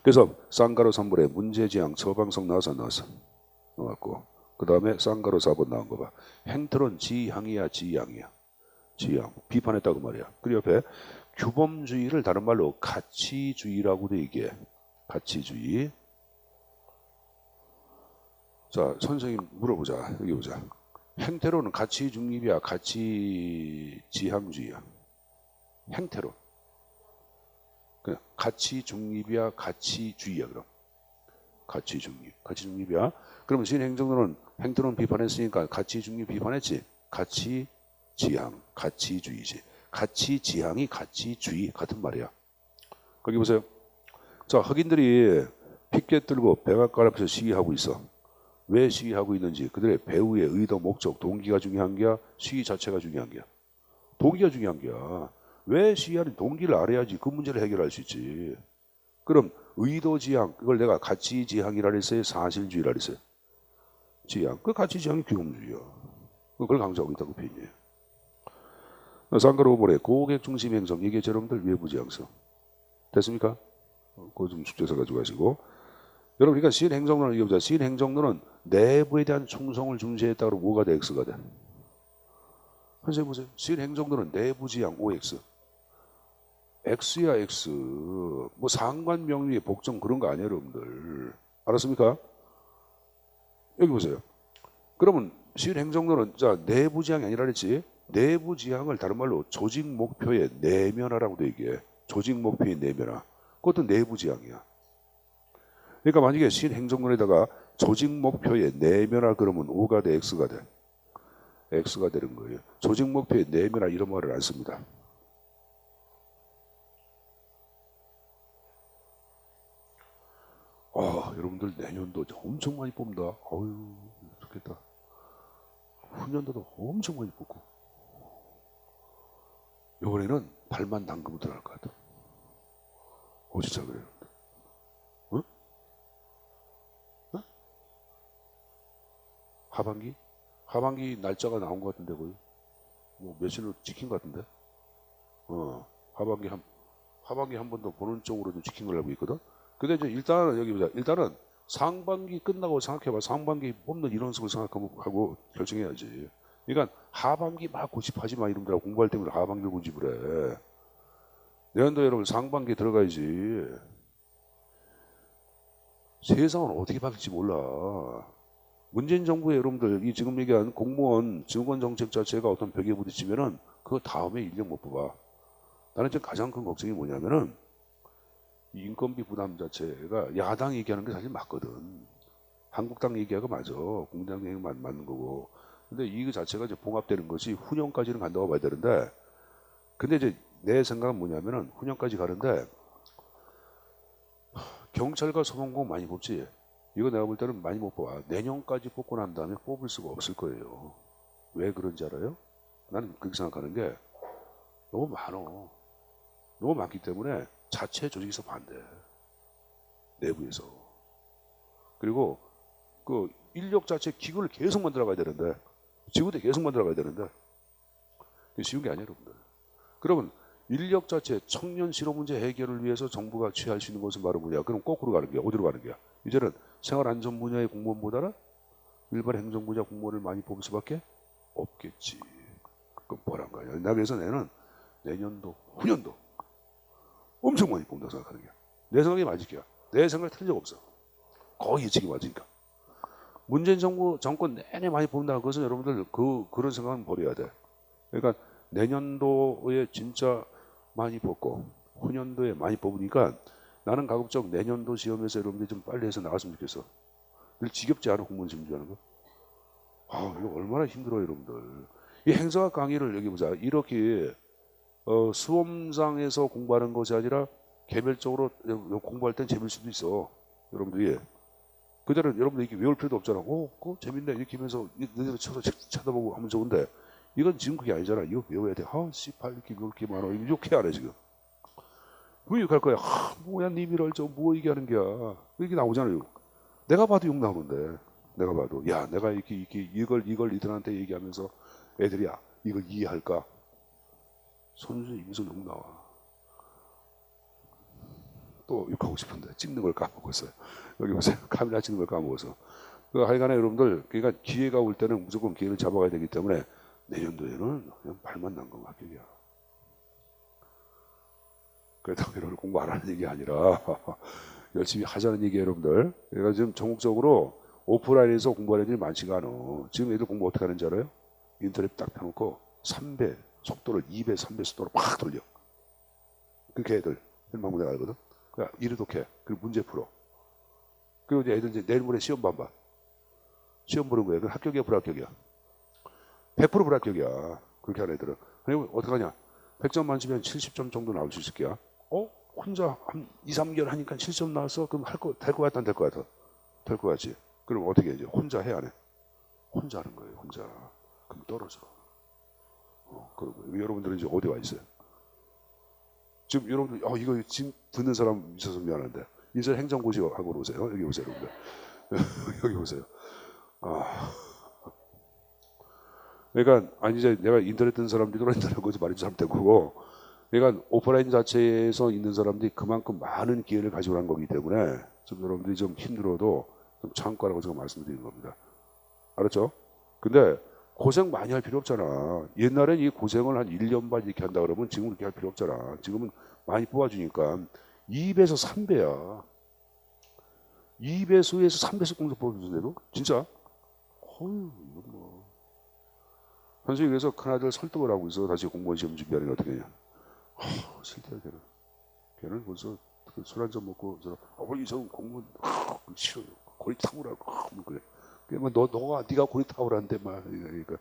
그래서 쌍가루 3번에 문제지향 처방성 나왔어. 나왔고 그 다음에 쌍가루 4번 나온 거 봐. 행태론 지향이야 지향이야. 지향. 비판했다고 말이야. 그리고 옆에 규범주의를 다른 말로 가치주의라고도 얘기해. 가치주의. 자, 선생님 물어보자. 여기 보자. 행태로는 가치 중립이야, 가치 지향주의야. 행태로. 그냥 가치 중립이야, 가치주의야. 그럼 가치 중립, 가치 중립이야. 그러면 신행정론은 행태론 비판했으니까 가치 중립 비판했지. 가치 지향, 가치주의지. 가치 지향이 가치주의 같은 말이야. 거기 보세요. 자, 흑인들이 피켓 들고 백악관 앞에서 시위하고 있어. 왜 시위하고 있는지 그들의 배후의 의도, 목적, 동기가 중요한 게야? 시위 자체가 중요한 게야? 동기가 중요한 게야. 왜 시위하는 동기를 알아야지 그 문제를 해결할 수 있지. 그럼 의도 지향, 그걸 내가 가치 지향이라 했어요? 사실주의라 했어요? 지향. 그 가치 지향이 규범주의야. 그걸 강조하고 있다고 표현해요. 쌍가루 5번에 고객 중심 행정. 이게 여러분들 외부 지향성. 됐습니까? 그거 좀 숙제서 가지고 가시고. 여러분, 그러니까 시행정론을 이겨보자. 시행정론은 내부에 대한 충성을 중시했다 그러면 뭐가 돼? X가 돼. 선생님 보세요. 시행정론은 내부 지향 OX. X야 X. 뭐 상관 명리의 복종 그런 거 아니에요, 여러분들. 알았습니까? 여기 보세요. 그러면 시행정론은 자 내부 지향이 아니라 그랬지. 내부 지향을 다른 말로 조직 목표의 내면화라고도 얘기해. 조직 목표의 내면화. 그것도 내부 지향이야. 그러니까 만약에 신행정론에다가 조직 목표의 내면화 그러면 O가 돼, X가 돼? X가 되는 거예요. 조직 목표의 내면화 이런 말을 안 씁니다. 여러분들 내년도 엄청 많이 뽑는다. 어휴, 좋겠다. 후년도도 엄청 많이 뽑고. 이번에는 발만 담그면 들어갈 것 같아. 진짜 그래요. 응? 응? 하반기? 하반기 날짜가 나온 것 같은데 거의 뭐 며칠로 찍힌 것 같은데. 하반기 한 번 더 보는 쪽으로 좀 찍힌 걸 알고 있거든. 근데 이제 일단은 여기 보자. 일단은 상반기 끝나고 생각해봐. 상반기 뽑는 이런 식으로 생각하고 결정해야지. 그러니까 하반기 막 고집하지 마. 이놈들아 공부할 때마다 하반기를 고집을 해. 내년도 여러분 상반기에 들어가야지. 세상은 어떻게 바뀔지 몰라. 문재인 정부의 여러분들 이 지금 얘기한 공무원 증권 정책 자체가 어떤 벽에 부딪히면은 그 다음에 인력 못 뽑아. 나는 지금 가장 큰 걱정이 뭐냐면은 인건비 부담 자체가 야당 얘기하는 게 사실 맞거든. 한국당 얘기하고 맞아. 공당 얘기 맞는 거고. 근데 이 자체가 이제 봉합되는 것이 후년까지는 간다고 봐야 되는데, 근데 이제 내 생각은 뭐냐면은 후년까지 가는데 경찰과 소방공 많이 뽑지. 이거 내가 볼 때는 많이 못 뽑아. 내년까지 뽑고 난 다음에 뽑을 수가 없을 거예요. 왜 그런지 알아요? 나는 그렇게 생각하는 게 너무 많어. 너무 많기 때문에 자체 조직에서 반대. 내부에서. 그리고 그 인력 자체 기구를 계속 만들어 가야 되는데 지구대 계속 만들어 가야 되는데 쉬운 게 아니에요, 여러분들. 그러면 인력 자체 청년 실업 문제 해결을 위해서 정부가 취할 수 있는 것은 바로 뭐냐? 그럼 거꾸로 가는 거야. 어디로 가는 거야? 이제는 생활안전 분야의 공무원보다는 일반 행정 분야 공무원을 많이 뽑을 수밖에 없겠지. 그럼 뭐란 거야? 나 그래서 내는 내년도, 후년도 엄청 많이 뽑는다고 생각하는 거야. 내 생각이 맞을 거야. 내 생각이 틀린 적 없어. 거의 예측이 맞으니까. 문재인 정부 정권 내내 많이 뽑는다는 것은 여러분들 그런 생각은 버려야 돼. 그러니까 내년도에 진짜 많이 뽑고 후년도에 많이 뽑으니까 나는 가급적 내년도 시험에서 여러분들이 좀 빨리 해서 나갔으면 좋겠어. 늘 지겹지 않아 공무원 시험 준비하는 거? 이거 얼마나 힘들어요, 여러분들. 이 행정학 강의를 여기 보자. 이렇게 수험장에서 공부하는 것이 아니라 개별적으로 공부할 땐 재미일 수도 있어. 여러분들이. 그대로 여러분들 이렇게 외울 필요도 없잖아. 그거 재밌네. 이렇게 하면서 너희들 쳐서 쳐다보고 하면 좋은데 이건 지금 그게 아니잖아. 이거 외워야 돼. 씨발 이렇게 외울 게 많아. 이렇게 안 해, 지금. 왜 이렇게 할 거야? 뭐야, 님이랄 뭐 얘기하는 거야. 이렇게 나오잖아요. 내가 봐도 욕 나오는데. 내가 봐도. 야, 내가 이렇게 이걸 이들한테 얘기하면서 애들이 이걸 이해할까? 손수 입에서 욕 나와. 또 욕하고 싶은데 찍는 걸 까먹었어요. 여기 보세요. 카메라 찍는 걸 까먹어서. 하여간에 여러분들, 그러니까 기회가 올 때는 무조건 기회를 잡아가야 되기 때문에 내년도에는 그냥 발만 난 건 합격이야. 그렇다고 여러분 공부 안 하는 얘기 아니라 열심히 하자는 얘기 여러분들. 그러니까 지금 전국적으로 오프라인에서 공부하는 애들이 많지가 않아. 지금 애들 공부 어떻게 하는지 알아요? 인터넷 딱 펴놓고 3배 속도를 2배 3배 속도로 막 돌려. 그렇게 애들 현망문제 알거든. 그러니까 이를 독해. 그리고 문제 풀어. 그리고 이제 애들 이제 내일 모레 시험 봐봐. 시험 보는 거야. 그 합격이야 불합격이야? 100% 불합격이야. 그렇게 하는 애들은. 그리고 어떡하냐? 100점 만점면 70점 정도 나올 수 있을 거야. 혼자 한 2, 3개월 하니까 70점 나왔어? 그럼 될 것 같아? 안 될 것 같아? 될 것 같지? 그럼 어떻게 해? 혼자 해? 안 해? 혼자 하는 거예요. 혼자. 그럼 떨어져. 여러분들은 이제 어디 와 있어요? 지금 여러분들 이거 지금 듣는 사람 있어서 미안한데 인천 행정고시 하고 오세요. 여기 오세요, 여러분들. 여기 오세요. 그러니까 이제 내가 인터넷 뜬 사람들이 인터넷 거기서 말해준 사람 된 거고, 그러니까 오프라인 자체에서 있는 사람들이 그만큼 많은 기회를 가지고 간 거기 때문에 좀 여러분들이 좀 힘들어도 좀 참고하라고 제가 말씀드리는 겁니다. 알았죠? 근데 고생 많이 할 필요 없잖아. 옛날엔 이 고생을 한 1년 반 이렇게 한다 그러면 지금 그렇게 할 필요 없잖아. 지금은 많이 뽑아주니까 2배에서 3배야. 2배수에서 3배수 공석 뽑아주는데도 진짜 이건 뭐. 현수이 그래서 큰아들 설득을 하고 있어. 다시 공무원 시험 준비하는 게 어떻게 하냐. 싫대요, 걔는 벌써 술 한잔 먹고 어머니 저 공무원 싫어요. 고리 타오라고 그래. 네가 고리 타오라는데 막 그러니까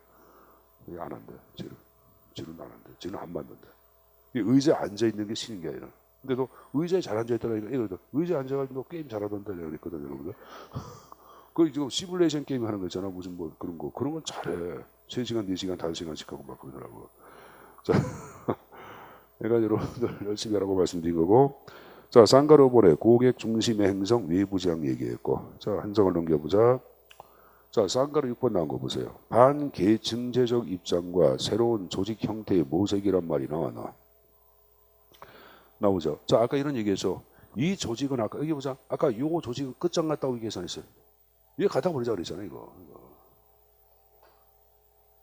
안 한대. 쟤는 안 한대. 쟤는 안 맞는데. 의자에 앉아 있는 게 싫은 게 아니라. 근데 너 의자에 잘 앉아 있다니까 이러다 의자에 앉아가지고 너 게임 잘하던데 내가 그랬거든, 여러분들. 그 지금 시뮬레이션 게임 하는 거 있잖아. 무슨 뭐 그런 건 잘해. 3시간, 4시간, 5시간씩 하고 막 그러더라고. 자, 내가 여러분들 열심히 하라고 말씀드린 거고. 자, 쌍가로본의 고객 중심의 행정 외부지향 얘기했고. 자, 한정을 넘겨보자. 자, 쌍가루 6번 나온 거 보세요. 반계층제적 입장과 새로운 조직 형태의 모색이란 말이 나오죠. 자, 아까 이런 얘기했죠. 이 조직은 아까 여기 보자. 아까 요 조직은 끝장 났다고 계산했어요. 이게 갖다 버리자 그랬잖아요, 이거.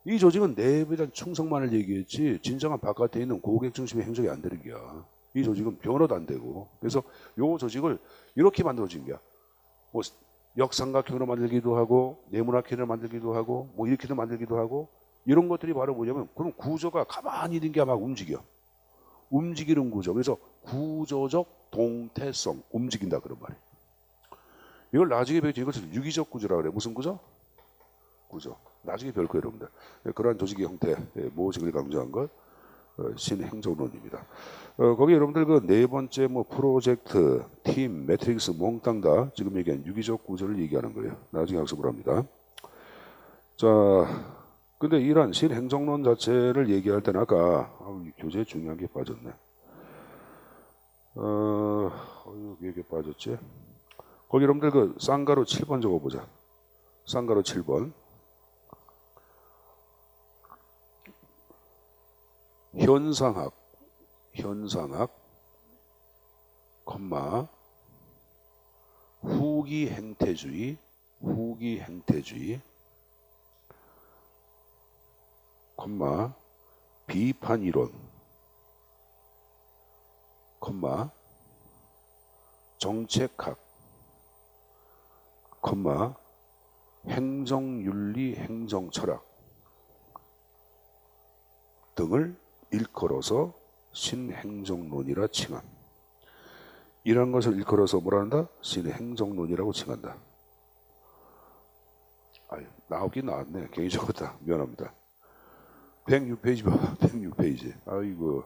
이 조직은 내부에 대한 충성만을 얘기했지 진정한 바깥에 있는 고객 중심의 행정이 안 되는 거야. 이 조직은 변호도 안 되고. 그래서 요 조직을 이렇게 만들어진 거야. 뭐 역삼각형으로 만들기도 하고 네모나게 만들기도 하고 뭐 이렇게도 만들기도 하고 이런 것들이 바로 뭐냐면 그런 구조가 가만히 있는 게 막 움직여. 움직이는 구조. 그래서 구조적 동태성, 움직인다 그런 말이에요. 이걸 나중에 배우죠. 이것을 유기적 구조라고 그래. 무슨 구조? 구조. 나중에 배울 거예요, 여러분들. 그러한 조직의 형태, 모식을 강조한 것, 신행정론입니다. 거기 여러분들 그 네 번째 뭐 프로젝트, 팀, 매트릭스 몽땅 다 지금 얘기한 유기적 구조를 얘기하는 거예요. 나중에 학습을 합니다. 자, 근데 이러한 신행정론 자체를 얘기할 때는 아까 교재에 중요한 게 빠졌네. 이게 빠졌지? 거기 여러분들 그 쌍가루 7번 적어보자. 쌍가루 7번. 현상학, 콤마, 후기 행태주의, 콤마, 비판 이론, 콤마, 정책학, 콤마, 행정윤리, 행정철학 등을 일컬어서 신행정론이라 칭한. 이러한 것을 일컬어서 뭐라 한다? 신행정론이라고 칭한다. 나오긴 나왔네. 괜히 적었다. 미안합니다. 106페이지 봐봐. 106페이지. 아이고.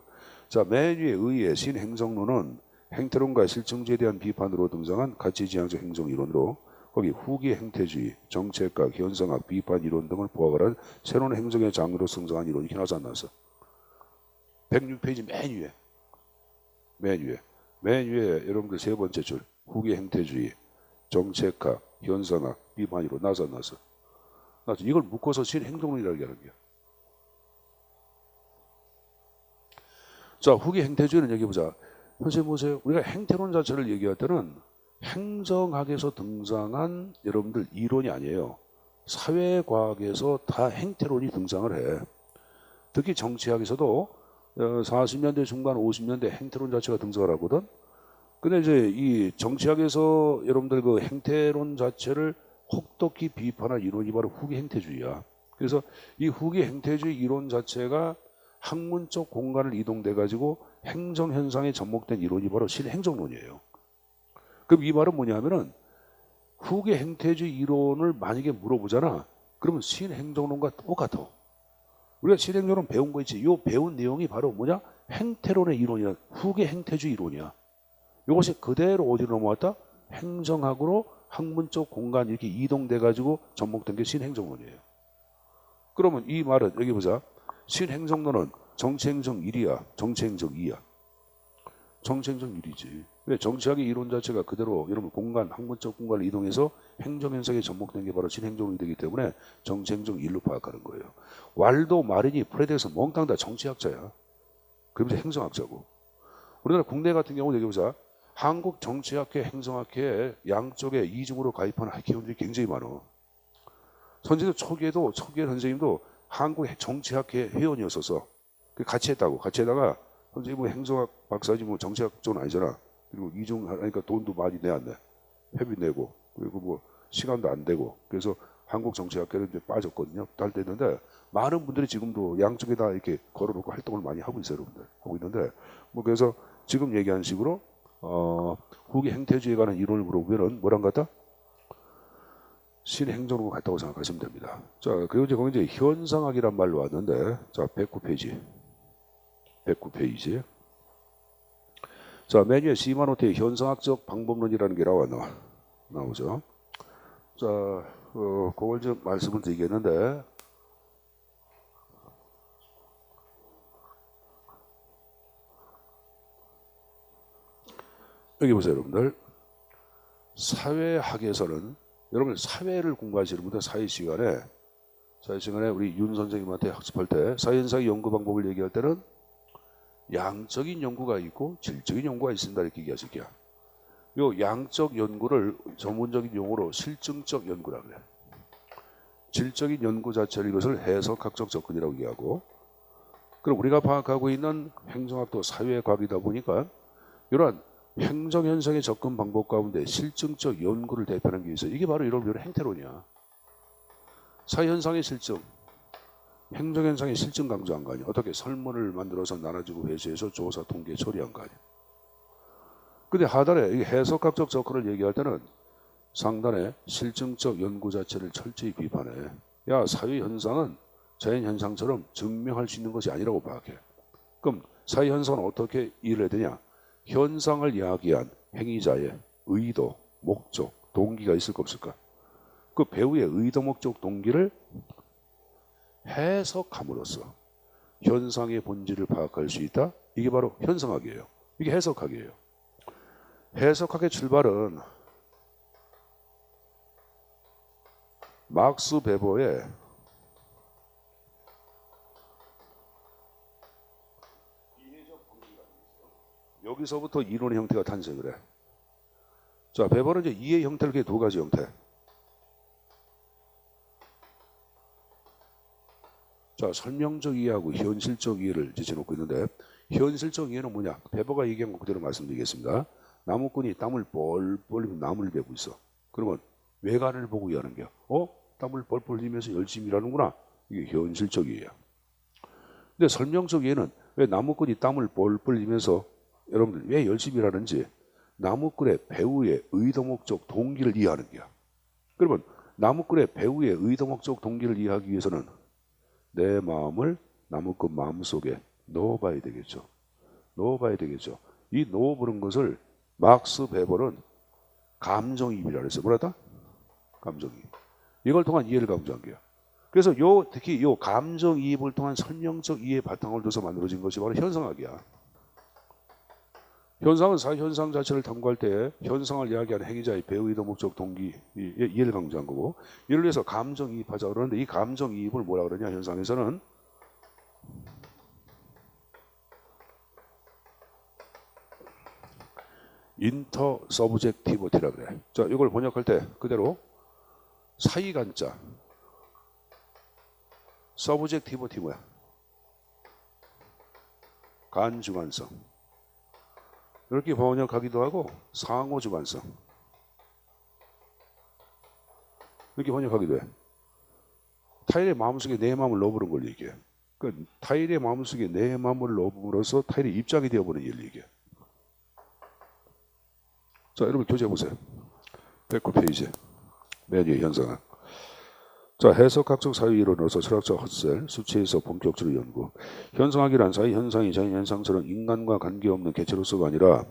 자, 맨 위에 의의 신행정론은 행태론과 실증주에 대한 비판으로 등장한 가치지향적 행정이론으로 거기 후기 행태주의, 정책학, 현상학, 비판 이론 등을 부합하는 새로운 행정의 장르로 성장한 이론이 나오지 않았어. 106페이지 맨 위에. 맨 위에 여러분들 세 번째 줄. 후기 행태주의, 정책학, 현상학, 비판 이론 나왔어 안 나왔어? 나왔어. 이걸 묶어서 신행정론이라고 하는 거야. 자, 후기 행태주의는 여기 보자. 선생님 보세요. 우리가 행태론 자체를 얘기할 때는 행정학에서 등장한 여러분들 이론이 아니에요. 사회과학에서 다 행태론이 등장을 해. 특히 정치학에서도 40년대 중반 50년대 행태론 자체가 등장을 하거든. 근데 이제 이 정치학에서 여러분들 그 행태론 자체를 혹독히 비판한 이론이 바로 후기 행태주의야. 그래서 이 후기 행태주의 이론 자체가 학문적 공간을 이동돼 가지고 행정 현상에 접목된 이론이 바로 신행정론이에요. 그럼 이 말은 뭐냐면은 후기 행태주의 이론을 만약에 물어보잖아. 그러면 신행정론과 똑같아. 우리가 신행정론 배운 거 있지. 이 배운 내용이 바로 뭐냐? 행태론의 이론이야. 후기 행태주의 이론이야. 이것이 그대로 어디로 넘어왔다? 행정학으로 학문적 공간 이렇게 이동돼 가지고 접목된 게 신행정론이에요. 그러면 이 말은 여기 보자. 신행정론은 정치행정 1이야, 정치행정 2야. 정치행정 1이지. 왜? 정치학의 이론 자체가 그대로 여러분 공간, 학문적 공간을 이동해서 행정현상에 접목된 게 바로 신행정론이 되기 때문에 정치행정 1로 파악하는 거예요. 왈도 마리니 프레드에서 몽땅 다 정치학자야. 그러면서 행정학자고. 우리나라 국내 같은 경우는 여기 보자. 한국 정치학회, 행정학회 양쪽에 이중으로 가입한 학회원들이 굉장히 많아. 선생님 초기에 선생님도 한국 정치학회 회원이었어서 같이 했다고. 같이 하다가 선생님 뭐 행정학 박사지 뭐 정치학 쪽은 아니잖아. 그리고 이중 하니까 돈도 많이 내 안 내. 회비 내고 그리고 뭐 시간도 안 되고 그래서 한국 정치학회는 이제 빠졌거든요. 할 때 있는데 많은 분들이 지금도 양쪽에다 이렇게 걸어놓고 활동을 많이 하고 있어요, 여러분들. 하고 있는데 뭐 그래서 지금 얘기한 식으로 후기 행태주의에 관한 이론을 물어보면은 뭐란 같다? 신행정으로 같다고 생각하시면 됩니다. 자, 그리고 이제 거기 이제 현상학이란 말로 왔는데, 자, 109페이지. 자, 맨 위에 시마노테의 현상학적 방법론이라는 게 나오죠. 자, 그걸 좀 말씀을 드리겠는데, 여기 보세요, 여러분들. 사회학에서는 여러분 사회를 공부하시는 분들 사회 시간에 우리 윤 선생님한테 학습할 때 사회현상의 연구 방법을 얘기할 때는 양적인 연구가 있고 질적인 연구가 있습니다 이렇게 얘기하실 거야. 요 양적 연구를 전문적인 용어로 실증적 연구라 그래. 질적인 연구 자체를 이것을 해석학적 접근이라고 얘기하고, 그럼 우리가 파악하고 있는 행정학도 사회과학이다 보니까 이러한 행정현상의 접근 방법 가운데 실증적 연구를 대표하는 게 있어요. 이게 바로 이런 행태론이야. 사회현상의 실증, 행정현상의 실증 강조한 거 아니야. 어떻게 설문을 만들어서 나눠주고 회수해서 조사, 통계, 처리한 거 아니야. 근데 하단에 이 해석학적 접근을 얘기할 때는 상단에 실증적 연구 자체를 철저히 비판해. 야, 사회현상은 자연현상처럼 증명할 수 있는 것이 아니라고 파악해. 그럼 사회현상은 어떻게 이해를 해야 되냐? 현상을 야기한 행위자의 의도, 목적, 동기가 있을까 없을까? 그 배우의 의도, 목적, 동기를 해석함으로써 현상의 본질을 파악할 수 있다. 이게 바로 현상학이에요. 이게 해석학이에요. 해석학의 출발은 막스 베버의 여기서부터 이론의 형태가 탄생을 해. 자, 베버는 이제 이해 형태를 두 가지 형태. 자, 설명적 이해하고 현실적 이해를 제쳐놓고 있는데, 현실적 이해는 뭐냐? 베버가 얘기한 거 그대로 말씀드리겠습니다. 나무꾼이 땀을 뻘뻘 흘리며 나무를 베고 있어. 그러면 외관을 보고 이해하는 거야. 땀을 뻘뻘 흘리면서 열심히 일하는구나. 이게 현실적 이해야. 근데 설명적 이해는 왜 나무꾼이 땀을 뻘뻘 흘리면서 여러분들 왜 열심히 일하는지 나무꾼의 배우의 의도, 목적, 동기를 이해하는 거야. 그러면 나무꾼의 배우의 의도 목적 동기를 이해하기 위해서는 내 마음을 나무꾼 마음속에 넣어봐야 되겠죠. 넣어봐야 되겠죠. 이 넣어보는 것을 막스 베버는 감정이입이라 그랬어요. 뭐라다? 감정이입. 이걸 통한 이해를 강조한 거야. 그래서 특히 요 감정이입을 통한 선형적 이해 바탕을 둬서 만들어진 것이 바로 현상학이야. 현상은 사현상 자체를 탐구할 때 현상을 이야기하는 행위자의 배우 의도 목적 동기 이해를 강조한 거고, 이를 위해서 감정이입하자 그러는데 이 감정이입을 뭐라 그러냐 현상에서는 인터 서브젝티버티라 그래. 자, 이걸 번역할 때 그대로 사이간자 서브젝티버티 뭐야? 간주관성. 이렇게 번역하기도 하고 상호주관성 이렇게 번역하기도 해. 타일의 마음속에 내 마음을 넣어보는 걸 얘기해. 그러니까 타일의 마음속에 내 마음을 넣어봄으로써 타일의 입장이 되어보는 일을 얘기해. 자, 여러분 교재보세요. 109페이지 맨 위에 현상은. 자, 해석학적 사유이론으로서 철학자 헛셀, 수치에서 본격적으로 연구. 현상학이란 사회 현상이 자연현상처럼 인간과 관계없는 개체로서가 아니라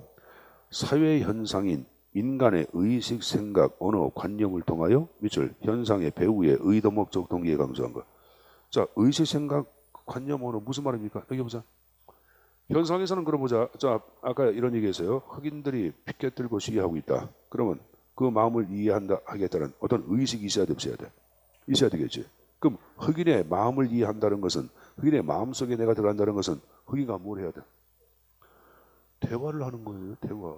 사회 현상인 인간의 의식, 생각, 언어, 관념을 통하여 밑줄 현상의 배우의 의도, 목적, 동기에 강조한 것. 자, 의식, 생각, 관념, 언어 무슨 말입니까? 여기 보자. 현상에서는 그럼 보자. 자, 아까 이런 얘기했어요. 흑인들이 피켓 들고 시위하고 있다. 그러면 그 마음을 이해한다 하겠다는 어떤 의식이 있어야 돼, 없어야 돼? 있어야 되겠지. 그럼 흑인의 마음을 이해한다는 것은, 흑인의 마음속에 내가 들어간다는 것은 흑인과 뭘 해야 돼? 대화를 하는 거예요. 대화.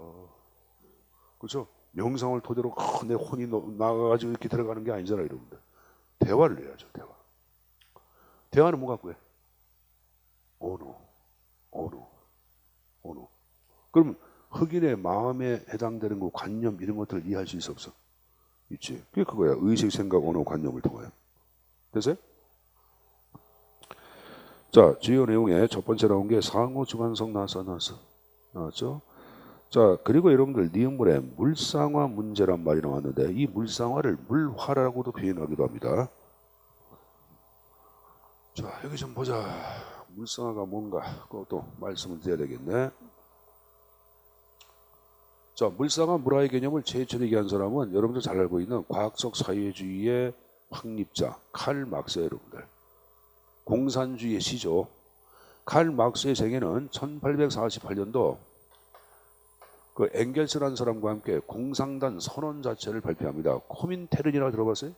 그렇죠? 명상을 토대로 내 혼이 나가가지고 이렇게 들어가는 게 아니잖아요, 여러분들. 대화를 해야죠. 대화. 대화는 뭐 갖고 해? 언어. 그럼 흑인의 마음에 해당되는 거, 관념 이런 것들을 이해할 수 있어 없어? 있지. 그게 그거야. 의식, 생각, 언어, 관념을 통하여. 됐어요? 자, 주요 내용에 첫 번째 나온 게 상호주관성 나왔죠? 자, 그리고 여러분들 니은물에 물상화 문제란 말이 나왔는데 이 물상화를 물화라고도 표현하기도 합니다. 자, 여기 좀 보자. 물상화가 뭔가 그것도 말씀을 드려야 되겠네. 자, 물상화 물화의 개념을 제철이게 한 사람은 여러분들 잘 알고 있는 과학적 사회주의의 확립자 칼 막스예요, 여러분들. 공산주의의 시조. 칼 막스의 생애는 1848년도 그 엥겔스라는 사람과 함께 공산당 선언 자체를 발표합니다. 코민테른이라고 들어봤어요?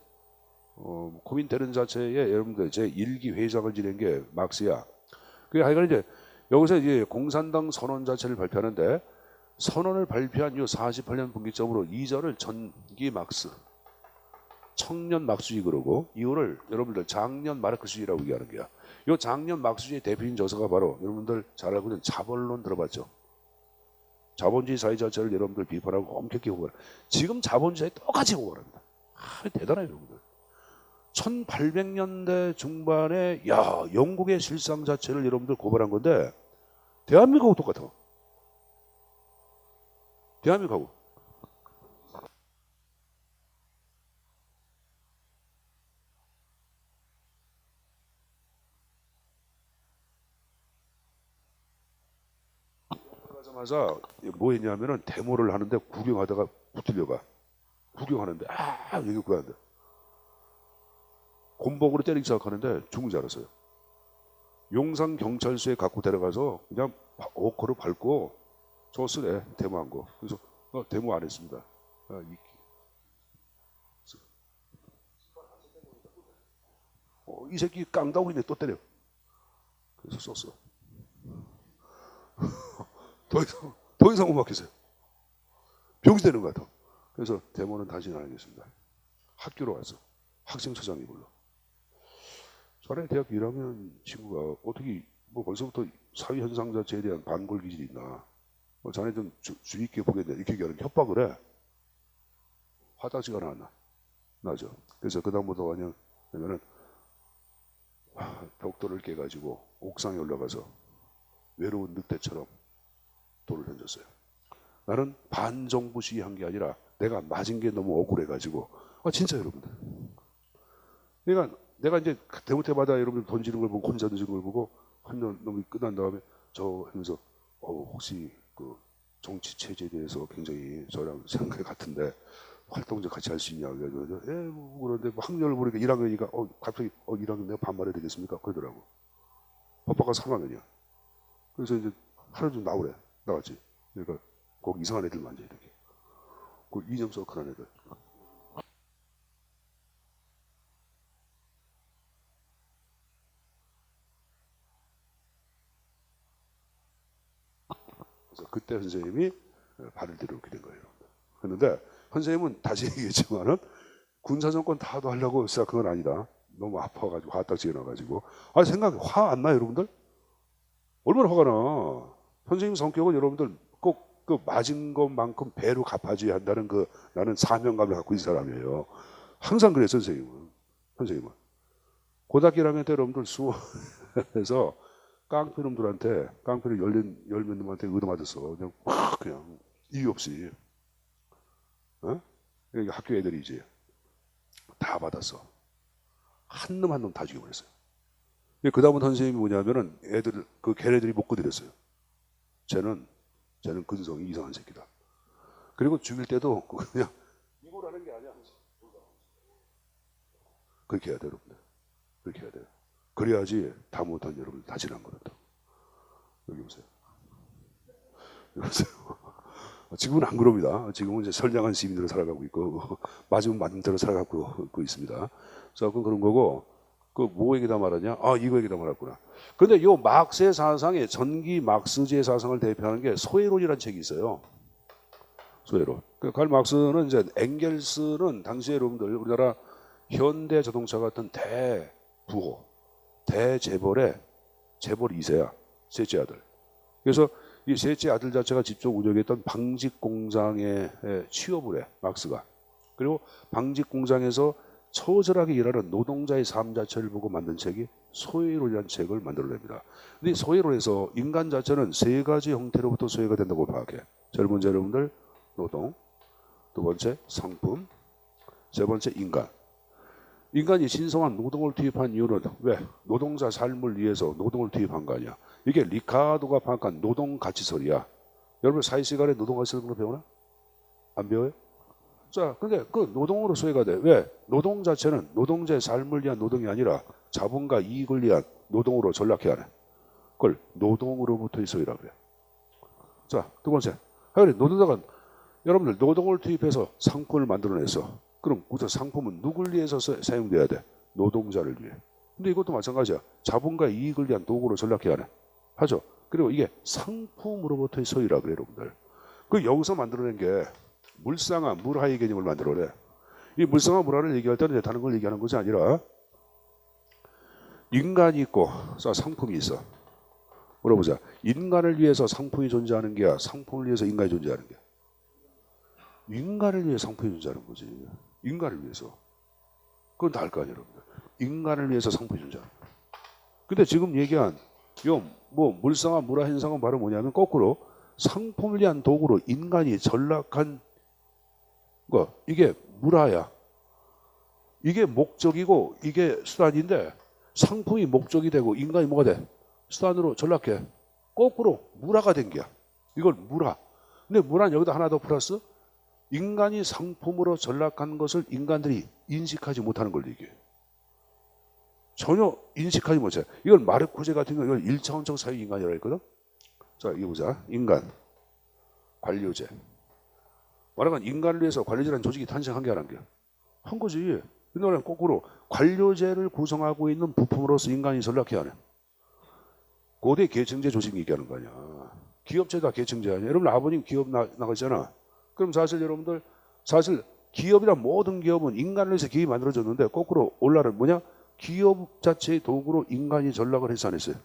코민테른 자체에 여러분들 제 1기 회장을 지낸 게 막스야. 그게 하여간 이제 여기서 이제 공산당 선언 자체를 발표하는데 선언을 발표한 이후 48년 분기점으로 2절을 전기 막스, 청년 막스주의 그러고 이후를 여러분들 장년 마르크스주의라고 얘기하는 거야. 이 장년 마르크스주의 대표인 저서가 바로 여러분들 잘 알고 있는 자본론 들어봤죠? 자본주의 사회 자체를 여러분들 비판하고 엄격히 호거합니다. 지금 자본주의 똑같이 호거합니다. 대단해요, 여러분들. 1800년대 중반에 영국의 실상 자체를 여러분들 고발한 건데 대한민국하고 똑같아. 대한민국하고. 들어가자마자 뭐 했냐면은 데모를 하는데 구경하다가 붙들려가. 구경하는데 여기 구경하는데 곤봉으로 때리기 시작하는데 죽은 줄 알았어요. 용산 경찰서에 갖고 데려가서 그냥 오커로 밟고 줬으래 데모한 거. 그래서 데모 안 했습니다. 이 새끼 깡다고 있네 또 때려. 그래서 썼어. 더 이상 못 막혔어요. 병이 되는 것 같아. 그래서 데모는 다시는 안 하겠습니다. 학교로 와서 학생처장이 불러. 전에 대학교 1학년 친구가 어떻게 뭐 벌써부터 사회 현상 자체에 대한 반골 기질이 있나? 자네 좀 주의 있게 보겠네. 이렇게 얘기하는 협박을 해. 화장지가 나죠. 그래서 그 다음부터 왜냐면은 벽돌을 깨가지고 옥상에 올라가서 외로운 늑대처럼 돌을 던졌어요. 나는 반정부 시위한 게 아니라 내가 맞은 게 너무 억울해가지고 진짜 여러분들 그러니까 내가 이제 대못해마다 여러분 던지는 걸 보고 혼자 던지는 걸 보고 한 놈이 끝난 다음에 저 하면서 혹시 그 정치 체제에 대해서 굉장히 저랑 생각이 같은데 활동 좀 같이 할 수 있냐 그래가지고 뭐 그런데 뭐 학년을 보니까 1학년이니까 갑자기 1학년 내가 반말해야 되겠습니까? 그러더라고. 오빠가 3학년이야. 그래서 이제 하루 좀 나오래. 나갔지. 그러니까 거기 이상한 애들만 이제 이렇게. 그 이념 서클한 애들. 그래서 그때 선생님이 발을 들여놓게 된 거예요. 그런데 선생님은 다시 얘기했지만은 군사정권 타도 하려고 생각한 건 아니다. 너무 아파가지고 화딱지게 나가지고. 생각이 화 안 나요, 여러분들? 얼마나 화가 나. 선생님 성격은 여러분들 꼭 그 맞은 것만큼 배로 갚아줘야 한다는 그 나는 사명감을 갖고 있는 사람이에요. 항상 그랬어요, 선생님은. 고등학교 1학년 때 여러분들 수원에서 깡패를 열몇 놈한테 얻어맞았어. 그냥 막 그냥 이유 없이. 그러니까 학교 애들이 이제 다 받았어. 한 놈 한 놈 다 죽여버렸어요. 그 다음은 선생님이 뭐냐면은 걔네들이 못 건드렸어요. 쟤는 근성이 이상한 새끼다. 그리고 죽일 때도 그냥 이거라는 게 아니야. 그렇게 해야 돼요, 여러분들. 그렇게 해야 돼요. 그래야지 다 못한 여러분들 다 지난 거다. 여기 보세요. 여기 보세요. 지금은 안 그럽니다. 지금은 이제 선량한 시민으로 살아가고 있고 맞으면 맞은 대로 살아가고 있습니다. 자, 그런 거고 뭐 얘기다 말하냐? 이거 얘기다 말았구나. 근데 요 막스의 사상에 전기 막스주의 사상을 대표하는 게 소회론이라는 책이 있어요. 소회론. 칼 막스는 이제 엥겔스는 당시에 여러분들 우리나라 현대 자동차 같은 대부호, 대재벌의 재벌 2세야. 셋째 아들. 그래서 이 셋째 아들 자체가 직접 운영했던 방직 공장에 취업을 해, 막스가. 그리고 방직 공장에서 처절하게 일하는 노동자의 삶 자체를 보고 만든 책이 소외론이라는 책을 만들어냅니다. 근데 소외론에서 인간 자체는 세 가지 형태로부터 소외가 된다고 파악해. 제일 먼저 여러분들 노동, 두 번째 상품, 세 번째 인간. 인간이 신성한 노동을 투입한 이유는 왜? 노동자 삶을 위해서 노동을 투입한 거 아니야. 이게 리카르도가 파악한 노동 가치설이야. 여러분 사회 시간에 노동 가치설 배우나? 안 배워요? 자, 근데 그 노동으로 소외가 돼. 왜? 노동 자체는 노동자의 삶을 위한 노동이 아니라 자본과 이익을 위한 노동으로 전락해야 하네. 그걸 노동으로부터의 소외라 그래. 자, 두 번째. 그래, 노동자가 여러분들 노동을 투입해서 상품을 만들어냈어. 그럼 그 상품은 누굴 위해서 사용돼야 돼? 노동자를 위해. 근데 이것도 마찬가지야. 자본과 이익을 위한 도구로 전락해야 하네. 하죠. 그리고 이게 상품으로부터의 소유라 그래, 여러분들. 여기서 만들어낸 게 물상화, 물하의 개념을 만들어내. 이 물상화, 물하를 얘기할 때는 다른 걸 얘기하는 것이 아니라 인간이 있고 상품이 있어. 물어보자. 인간을 위해서 상품이 존재하는 게야? 상품을 위해서 인간이 존재하는 게야? 인간을 위해 상품이 존재하는 거지. 인간을 위해서. 그건 다 알 거 아니에요, 여러분들. 인간을 위해서 상품이 존재하는 거야. 근데 지금 얘기한 물상화, 물화 현상은 바로 뭐냐면 거꾸로 상품을 위한 도구로 인간이 전락한 거. 이게 물화야. 이게 목적이고 이게 수단인데 상품이 목적이 되고 인간이 뭐가 돼? 수단으로 전락해. 거꾸로 물화가 된 게야. 이걸 물화. 근데 물화는 여기다 하나 더 플러스 인간이 상품으로 전락한 것을 인간들이 인식하지 못하는 걸 얘기해. 전혀 인식하지 못해. 이걸 마르쿠제 같은 거 이걸 1차원적 사회인간이라고 했거든. 자, 이거 보자. 인간, 관료제. 말하면 인간을 위해서 관료제라는 조직이 탄생한 게 아닌 게 한 거지. 근데 거꾸로 관료제를 구성하고 있는 부품으로서 인간이 전락해야 하네. 고대 계층제 조직 얘기하는 거 아니야. 기업체다 계층제 아니야. 여러분 아버님 기업 나가잖아. 그럼 사실 여러분들 기업이란 모든 기업은 인간을 위해서 기업이 만들어졌는데 거꾸로 올라는 뭐냐? 기업 자체의 도구로 인간이 전락을 해서 안 했어요.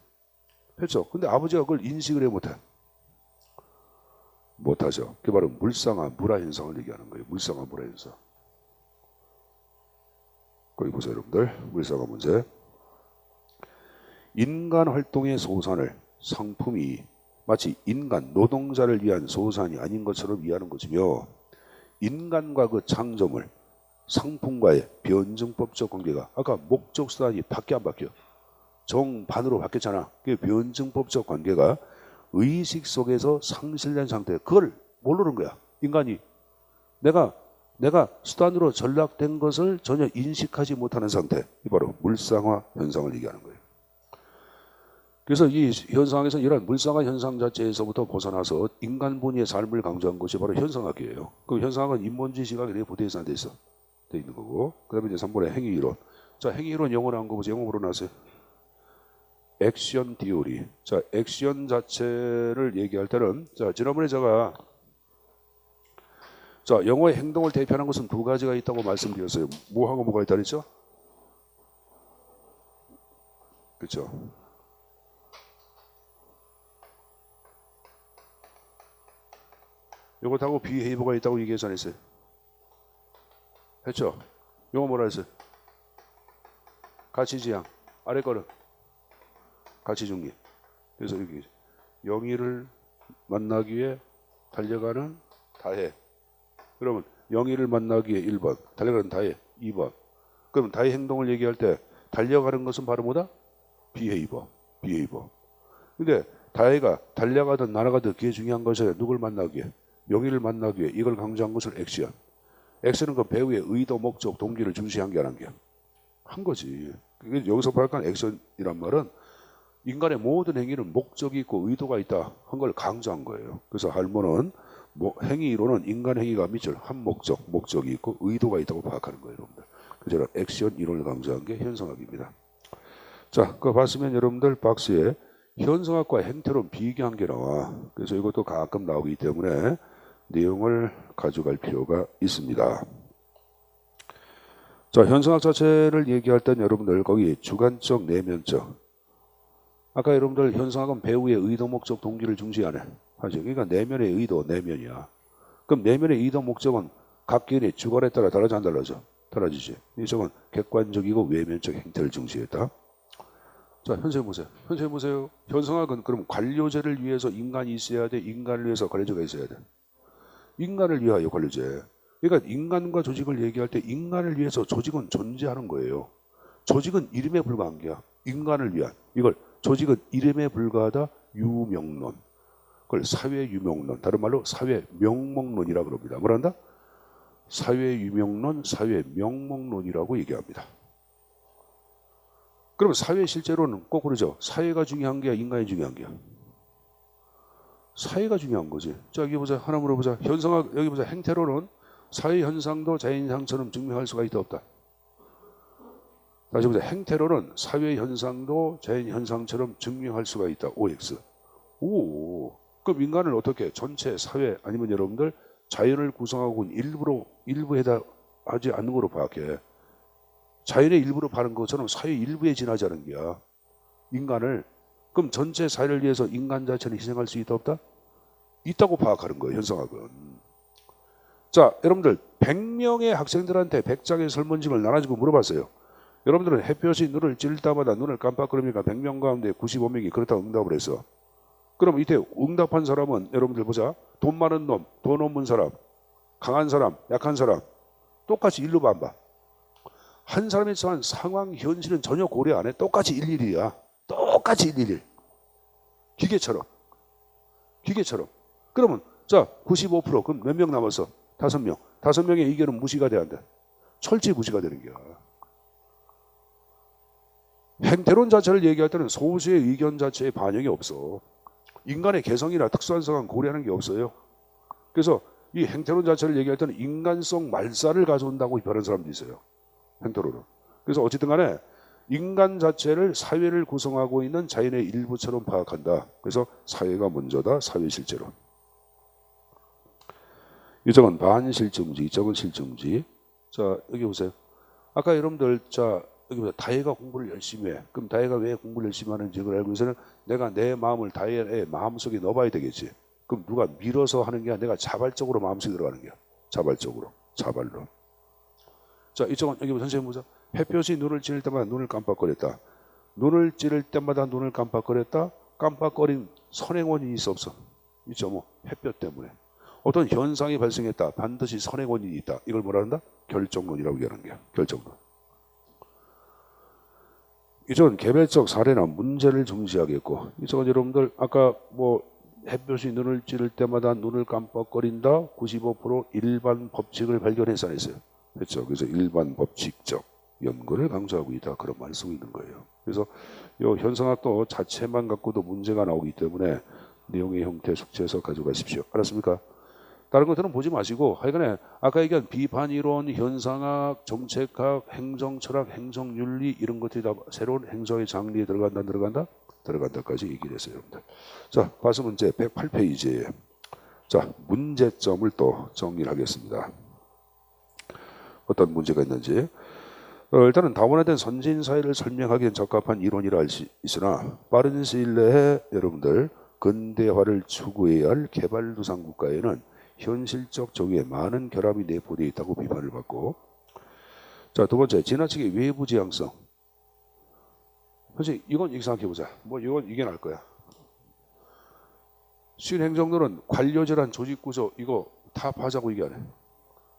했죠. 근데 아버지가 그걸 인식을 못해. 못하죠. 그게 바로 물상화, 물화 현상을 얘기하는 거예요. 물상화, 물화 현상. 거기 보세요, 여러분들. 물상화 문제. 인간 활동의 소산을 상품이 마치 인간, 노동자를 위한 소산이 아닌 것처럼 이해하는 것이며 인간과 그 창조물, 상품과의 변증법적 관계가 아까 목적 수단이 바뀌어 안 바뀌어? 정반으로 바뀌었잖아. 그 변증법적 관계가 의식 속에서 상실된 상태. 그걸 모르는 거야. 인간이 내가 수단으로 전락된 것을 전혀 인식하지 못하는 상태. 이 바로 물상화 현상을 얘기하는 거예요. 그래서 이 현상에서 이런 물상화 현상 자체에서부터 벗어나서 인간 본위의 삶을 강조한 것이 바로 현상학이에요. 그 현상학은 인본주의 시각에 대해 부대에서 돼 있는 거고. 그 다음에 이제 3번에 행위이론. 자, 행위이론 영어 나온 거 보세요. 영어로 나왔어요. 액션 디오리. 자, 액션 자체를 얘기할 때는 자, 지난번에 제가 자, 영어의 행동을 대표하는 것은 두 가지가 있다고 말씀드렸어요. 뭐하고 뭐가 있다 그랬죠? 그렇죠? 이것하고 비헤이버가 있다고 얘기해서 안 했어요. 했죠? 영어 뭐라 했어요? 가치지향. 아래 거는 가치중립. 그래서 여기 영희를 만나기 위해 달려가는 다해. 그러면 영희를 만나기 위해 1번, 달려가는 다해 2번. 그러면 다해 행동을 얘기할 때 달려가는 것은 바로 뭐다? 비헤이버. 근데 다해가 달려가든 날아가든 그게 중요한 것이 누굴 만나기 위해? 영희를 만나기 위해 이걸 강조한 것을 액션. 액션은 그 배우의 의도, 목적, 동기를 중시한 게 안 한 게. 한 거지. 여기서 발견한 액션이란 말은 인간의 모든 행위는 목적이 있고 의도가 있다 한 걸 강조한 거예요. 그래서 할머는 행위이론은 인간 행위가 밑줄 한 목적이 있고 의도가 있다고 파악하는 거예요, 여러분들. 그래서 액션 이론을 강조한 게 현상학입니다. 자, 그거 봤으면 여러분들 박스에 현상학과 행태론 비교한 게 나와. 그래서 이것도 가끔 나오기 때문에 내용을 가져갈 필요가 있습니다. 자, 현상학 자체를 얘기할 땐 여러분들 거기 주관적, 내면적. 아까 여러분들 현상학은 배우의 의도, 목적, 동기를 중시하네. 하죠. 그러니까 내면의 의도, 내면이야. 그럼 내면의 의도, 목적은 각 개인의 주관에 따라 달라져 안 달라져? 달라지지. 이쪽은 객관적이고 외면적 행태를 중시했다. 자, 현생 보세요. 현상학은 그럼 관료제를 위해서 인간이 있어야 돼? 인간을 위해서 관료제가 있어야 돼? 인간을 위하여 관료제. 그러니까 인간과 조직을 얘기할 때 인간을 위해서 조직은 존재하는 거예요. 조직은 이름에 불과한 게야. 인간을 위한. 이걸 조직은 이름에 불과하다 유명론. 그걸 사회유명론. 다른 말로 사회명목론이라고 그럽니다. 뭐란다? 사회유명론, 사회명목론이라고 얘기합니다. 그러면 사회 실제로는 꼭 그러죠. 사회가 중요한 게야, 인간이 중요한 게야. 사회가 중요한 거지. 자, 여기 보자. 하나 물어보자. 현상학 여기 보자. 행태로는 사회 현상도 자연현상처럼 증명할 수가 있다 없다. 다시 보자. 행태로는 사회 현상도 자연현상처럼 증명할 수가 있다. OX. 오. 그럼 인간을 어떻게 전체 사회 아니면 여러분들 자연을 구성하고 일부 해당하지 않는 거로 파악해. 자연의 일부로 파는 것처럼 사회 일부에 지나자는 게야. 인간을. 그럼 전체 사회를 위해서 인간 자체는 희생할 수 있다 없다? 있다고 파악하는 거예요. 현상학은. 자, 여러분들 100명의 학생들한테 100장의 설문집을 나눠주고 물어봤어요. 여러분들은 햇볕이 눈을 찔 때마다 눈을 깜빡거립니까? 100명 가운데 95명이 그렇다고 응답을 했어. 그럼 이때 응답한 사람은 여러분들 보자. 돈 많은 놈, 돈 없는 사람, 강한 사람, 약한 사람 똑같이 일로 안 봐. 한 사람에 처한 상황, 현실은 전혀 고려 안 해. 똑같이 111이야. 똑같이 111. 기계처럼. 그러면 자 95% 그럼 몇 명 남았어? 5명. 5명의 의견은 무시가 돼야 한다. 철저히 무시가 되는 거야. 행태론 자체를 얘기할 때는 소수의 의견 자체에 반영이 없어. 인간의 개성이나 특수한 상황 고려하는 게 없어요. 그래서 이 행태론 자체를 얘기할 때는 인간성 말살을 가져온다고 비판하는 사람도 있어요. 행태론은. 그래서 어쨌든 간에 인간 자체를 사회를 구성하고 있는 자연의 일부처럼 파악한다. 그래서 사회가 먼저다. 사회 실제론. 이쪽은 반실증주의, 이쪽은 실증주의. 자, 여기 보세요. 아까 여러분들 자 여기 보세요. 다혜가 공부를 열심히 해. 그럼 다혜가 왜 공부를 열심히 하는지 그걸 알고 있어는 내가 내 마음을 다혜의 마음속에 넣어봐야 되겠지. 그럼 누가 밀어서 하는 게 아니라 내가 자발적으로 마음속에 들어가는 거야. 자발적으로. 자발로. 자, 이쪽은 여기 선생님 보자. 햇볕이 눈을 찌를 때마다 눈을 깜빡거렸다. 눈을 찌를 때마다 눈을 깜빡거렸다. 깜빡거린 선행원이 있어 없어? 있죠. 뭐 햇볕 때문에. 어떤 현상이 발생했다. 반드시 선행 원인이 있다. 이걸 뭐라 한다? 결정론이라고 얘기하는 거야. 결정론. 이쪽은 개별적 사례나 문제를 중시하겠고, 이쪽은 여러분들 아까 뭐 햇볕이 눈을 찌를 때마다 눈을 깜빡거린다. 95% 일반 법칙을 발견해서 안 했어요. 그렇죠. 그래서 일반 법칙적 연구를 강조하고 있다. 그런 말을 쓰고 있는 거예요. 그래서 이 현상학도 자체만 갖고도 문제가 나오기 때문에 내용의 형태 숙지해서 가져가십시오. 알았습니까? 다른 것들은 보지 마시고 하여간에 아까 얘기한 비판이론, 현상학, 정책학, 행정철학, 행정윤리 이런 것들이 다 새로운 행정의 장르에 들어간다 안 들어간다? 들어간다까지 얘기를 했어요. 여러분들. 자, 과수 문제 108페이지에 자, 문제점을 또 정리를 하겠습니다. 어떤 문제가 있는지. 일단은 다원화된 선진사회를 설명하기엔 적합한 이론이라 할 수 있으나 빠른 시일 내에 여러분들 근대화를 추구해야 할 개발도상 국가에는 현실적 정의에 많은 결함이 내포되어 있다고 비판을 받고, 자, 두 번째, 지나치게 외부 지향성. 사실 이건 이렇게 생각해보자. 뭐 이건 이게 나을 거야. 신행정론은 관료제란 조직구조 이거 다 파자고 얘기 안 해.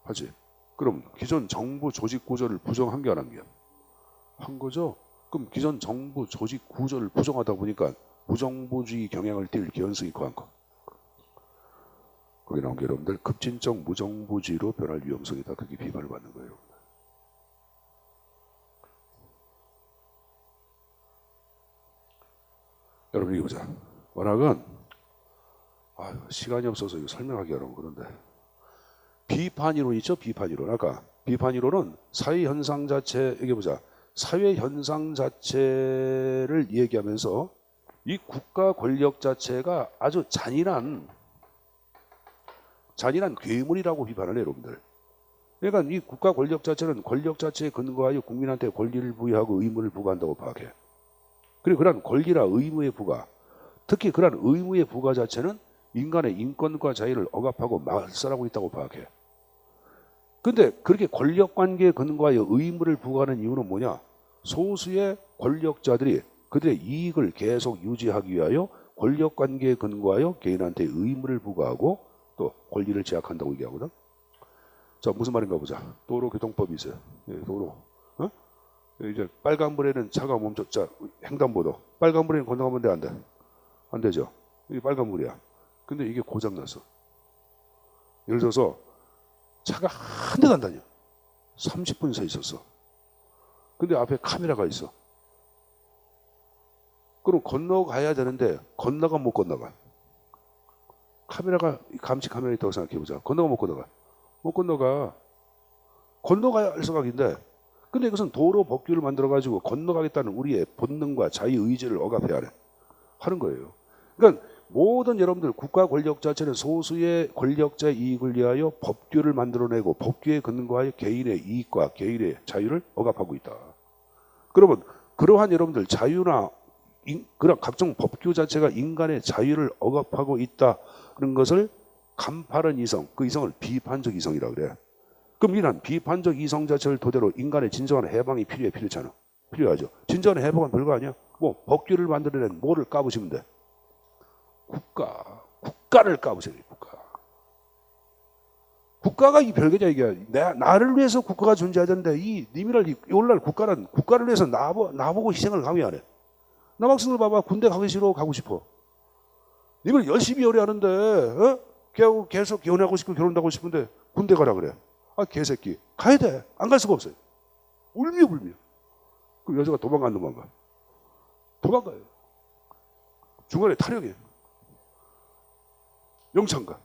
하지. 그럼 기존 정부 조직구조를 부정한 게 안 한 게야? 한 거죠. 그럼 기존 정부 조직구조를 부정하다 보니까 무정부주의 경향을 띌 개연성이 커한 거. 거기 나온 게 여러분들 급진적 무정부주의로 변할 위험성이 있다. 그게 비판을 받는 거예요. 여러분 이거 보자. 워낙은 시간이 없어서 이거 설명하기 어려운 그런데 비판이론 있죠? 비판이론. 아까 비판이론은 사회 현상 자체 얘기해 보자. 사회 현상 자체를 얘기하면서 이 국가 권력 자체가 아주 잔인한 괴물이라고 비판을 해요, 여러분들. 그러니까 이 국가 권력 자체는 권력 자체에 근거하여 국민한테 권리를 부여하고 의무를 부과한다고 파악해. 그리고 그러한 권리라 의무의 부과, 특히 그러한 의무의 부과 자체는 인간의 인권과 자유를 억압하고 말살하고 있다고 파악해. 근데 그렇게 권력 관계에 근거하여 의무를 부과하는 이유는 뭐냐? 소수의 권력자들이 그들의 이익을 계속 유지하기 위하여 권력 관계에 근거하여 개인한테 의무를 부과하고 또 권리를 제약한다고 얘기하거든. 자, 무슨 말인가 보자. 도로교통법이 있어요. 예, 도로. 이제 빨간불에는 차가 멈춰. 자, 횡단보도. 빨간불에는 건너가면 돼, 안 돼? 안 되죠. 이게 빨간불이야. 근데 이게 고장났어. 예를 들어서 차가 한 대도 안 다녀. 30분 서 있었어. 근데 앞에 카메라가 있어. 그럼 건너가야 되는데 건너가 못 건너가. 카메라가 감시 카메라 있다고 생각해보자. 건너가 못 건너가. 못 건너가. 건너가야 할 생각인데 근데 이것은 도로 법규를 만들어가지고 건너가겠다는 우리의 본능과 자유의지를 억압해야 하는 거예요. 그러니까 모든 여러분들 국가 권력 자체는 소수의 권력자의 이익을 위하여 법규를 만들어내고 법규에 근거하여 개인의 이익과 개인의 자유를 억압하고 있다. 그러면 그러한 여러분들 자유나 그런 각종 법규 자체가 인간의 자유를 억압하고 있다는 것을 간파하는 이성, 그 이성을 비판적 이성이라고 그래. 그럼 이런 비판적 이성 자체를 토대로 인간의 진정한 해방이 필요하잖아. 필요하죠. 진정한 해방은 별거 아니야. 뭐 법규를 만들어낸 뭐를 까부시면 돼. 국가를 까부셔야 돼. 국가가 이 별개냐 이게. 나를 위해서 국가가 존재하던데 이 님이랄 오늘날 국가를 위해서 나보고 희생을 감히 안 해. 남학생들 봐봐. 군대 가기 싫어 가고 싶어. 님을 열심히 요리하는데 계속 결혼하고 싶고 결혼하고 싶은데 군대 가라 그래. 개새끼 가야 돼. 안 갈 수가 없어요. 울며 그 여자가 도망가. 도망가요. 중간에 탈영해. 영창가.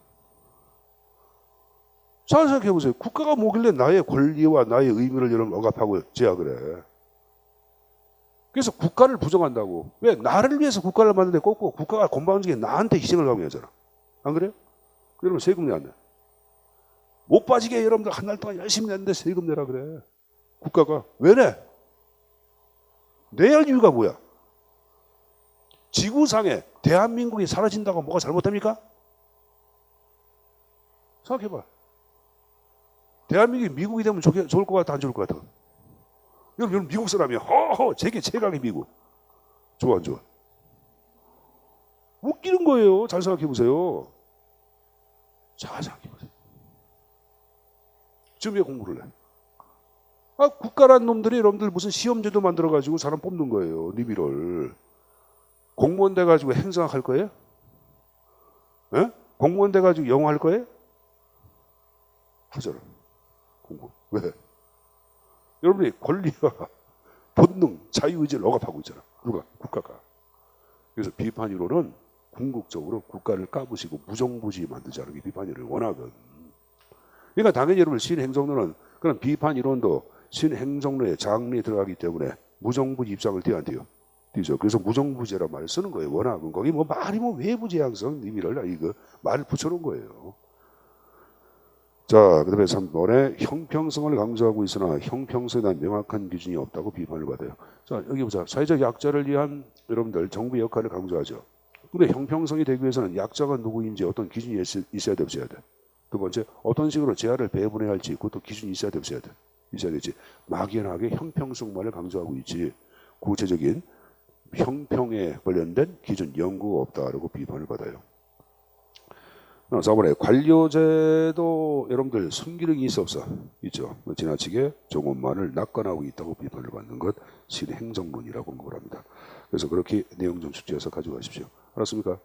잘 생각해보세요. 국가가 뭐길래 나의 권리와 나의 의무를 여러분 억압하고 제약을 해. 그래서 국가를 부정한다고. 왜? 나를 위해서 국가를 만드는데 꼭 국가가 건방지게 나한테 희생을 강요하잖아. 안 그래요? 여러분 세금 내 안 내? 못 빠지게 여러분들 한 달 동안 열심히 냈는데 세금 내라 그래. 국가가. 왜 내? 내야 할 이유가 뭐야? 지구상에 대한민국이 사라진다고 뭐가 잘못됩니까? 생각해봐. 대한민국이 미국이 되면 좋을 것 같아? 안 좋을 것 같아? 여러분 미국 사람이야. 세계 최강의 미국. 좋아 안 좋아? 웃기는 거예요. 잘 생각해 보세요. 자세하게 보세요. 지금 왜 공부를 해? 국가란 놈들이 여러분들 무슨 시험제도 만들어가지고 사람 뽑는 거예요. 니비를. 공무원 돼가지고 행정학 거예요? 예? 공무원 돼가지고 영어 할 거예요? 하잖아. 공부. 왜? 여러분이 권리와 본능, 자유의지를 억압하고 있잖아. 누가? 국가가. 그래서 비판이론은 궁극적으로 국가를 까부시고 무정부주의 만들자는 게 비판이론의 원학은. 그러니까 당연히 여러분 신행정론은 그런 비판이론도 신행정론의 장르에 들어가기 때문에 무정부주의 입장을 띄어야 돼요. 띄죠. 그래서 무정부제란 말을 쓰는 거예요. 원학은. 거기 뭐 말이 뭐 외부제향성 의미를 이거 말을 붙여놓은 거예요. 자, 그 다음에 3번에 형평성을 강조하고 있으나 형평성에 대한 명확한 기준이 없다고 비판을 받아요. 자, 여기 보자. 사회적 약자를 위한 여러분들 정부의 역할을 강조하죠. 근데 형평성이 되기 위해서는 약자가 누구인지 어떤 기준이 있어야 돼, 없어야 돼. 두 번째, 어떤 식으로 재화를 배분해야 할지 그것도 기준이 있어야 돼, 없어야 돼. 있어야 되지. 막연하게 형평성만을 강조하고 있지. 구체적인 형평에 관련된 기준 연구가 없다라고 비판을 받아요. 4번에 관료제도 여러분들 순기능이 있어 없어? 있죠. 지나치게 종업만을 낙관하고 있다고 비판을 받는 것 신행정론이라고 말합니다. 그래서 그렇게 내용 좀 숙지해서 가져가십시오. 알았습니까?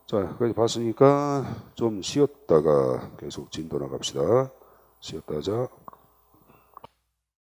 자, 여기까지 봤으니까 좀 쉬었다가 계속 진도 나갑시다. 쉬었다 하자.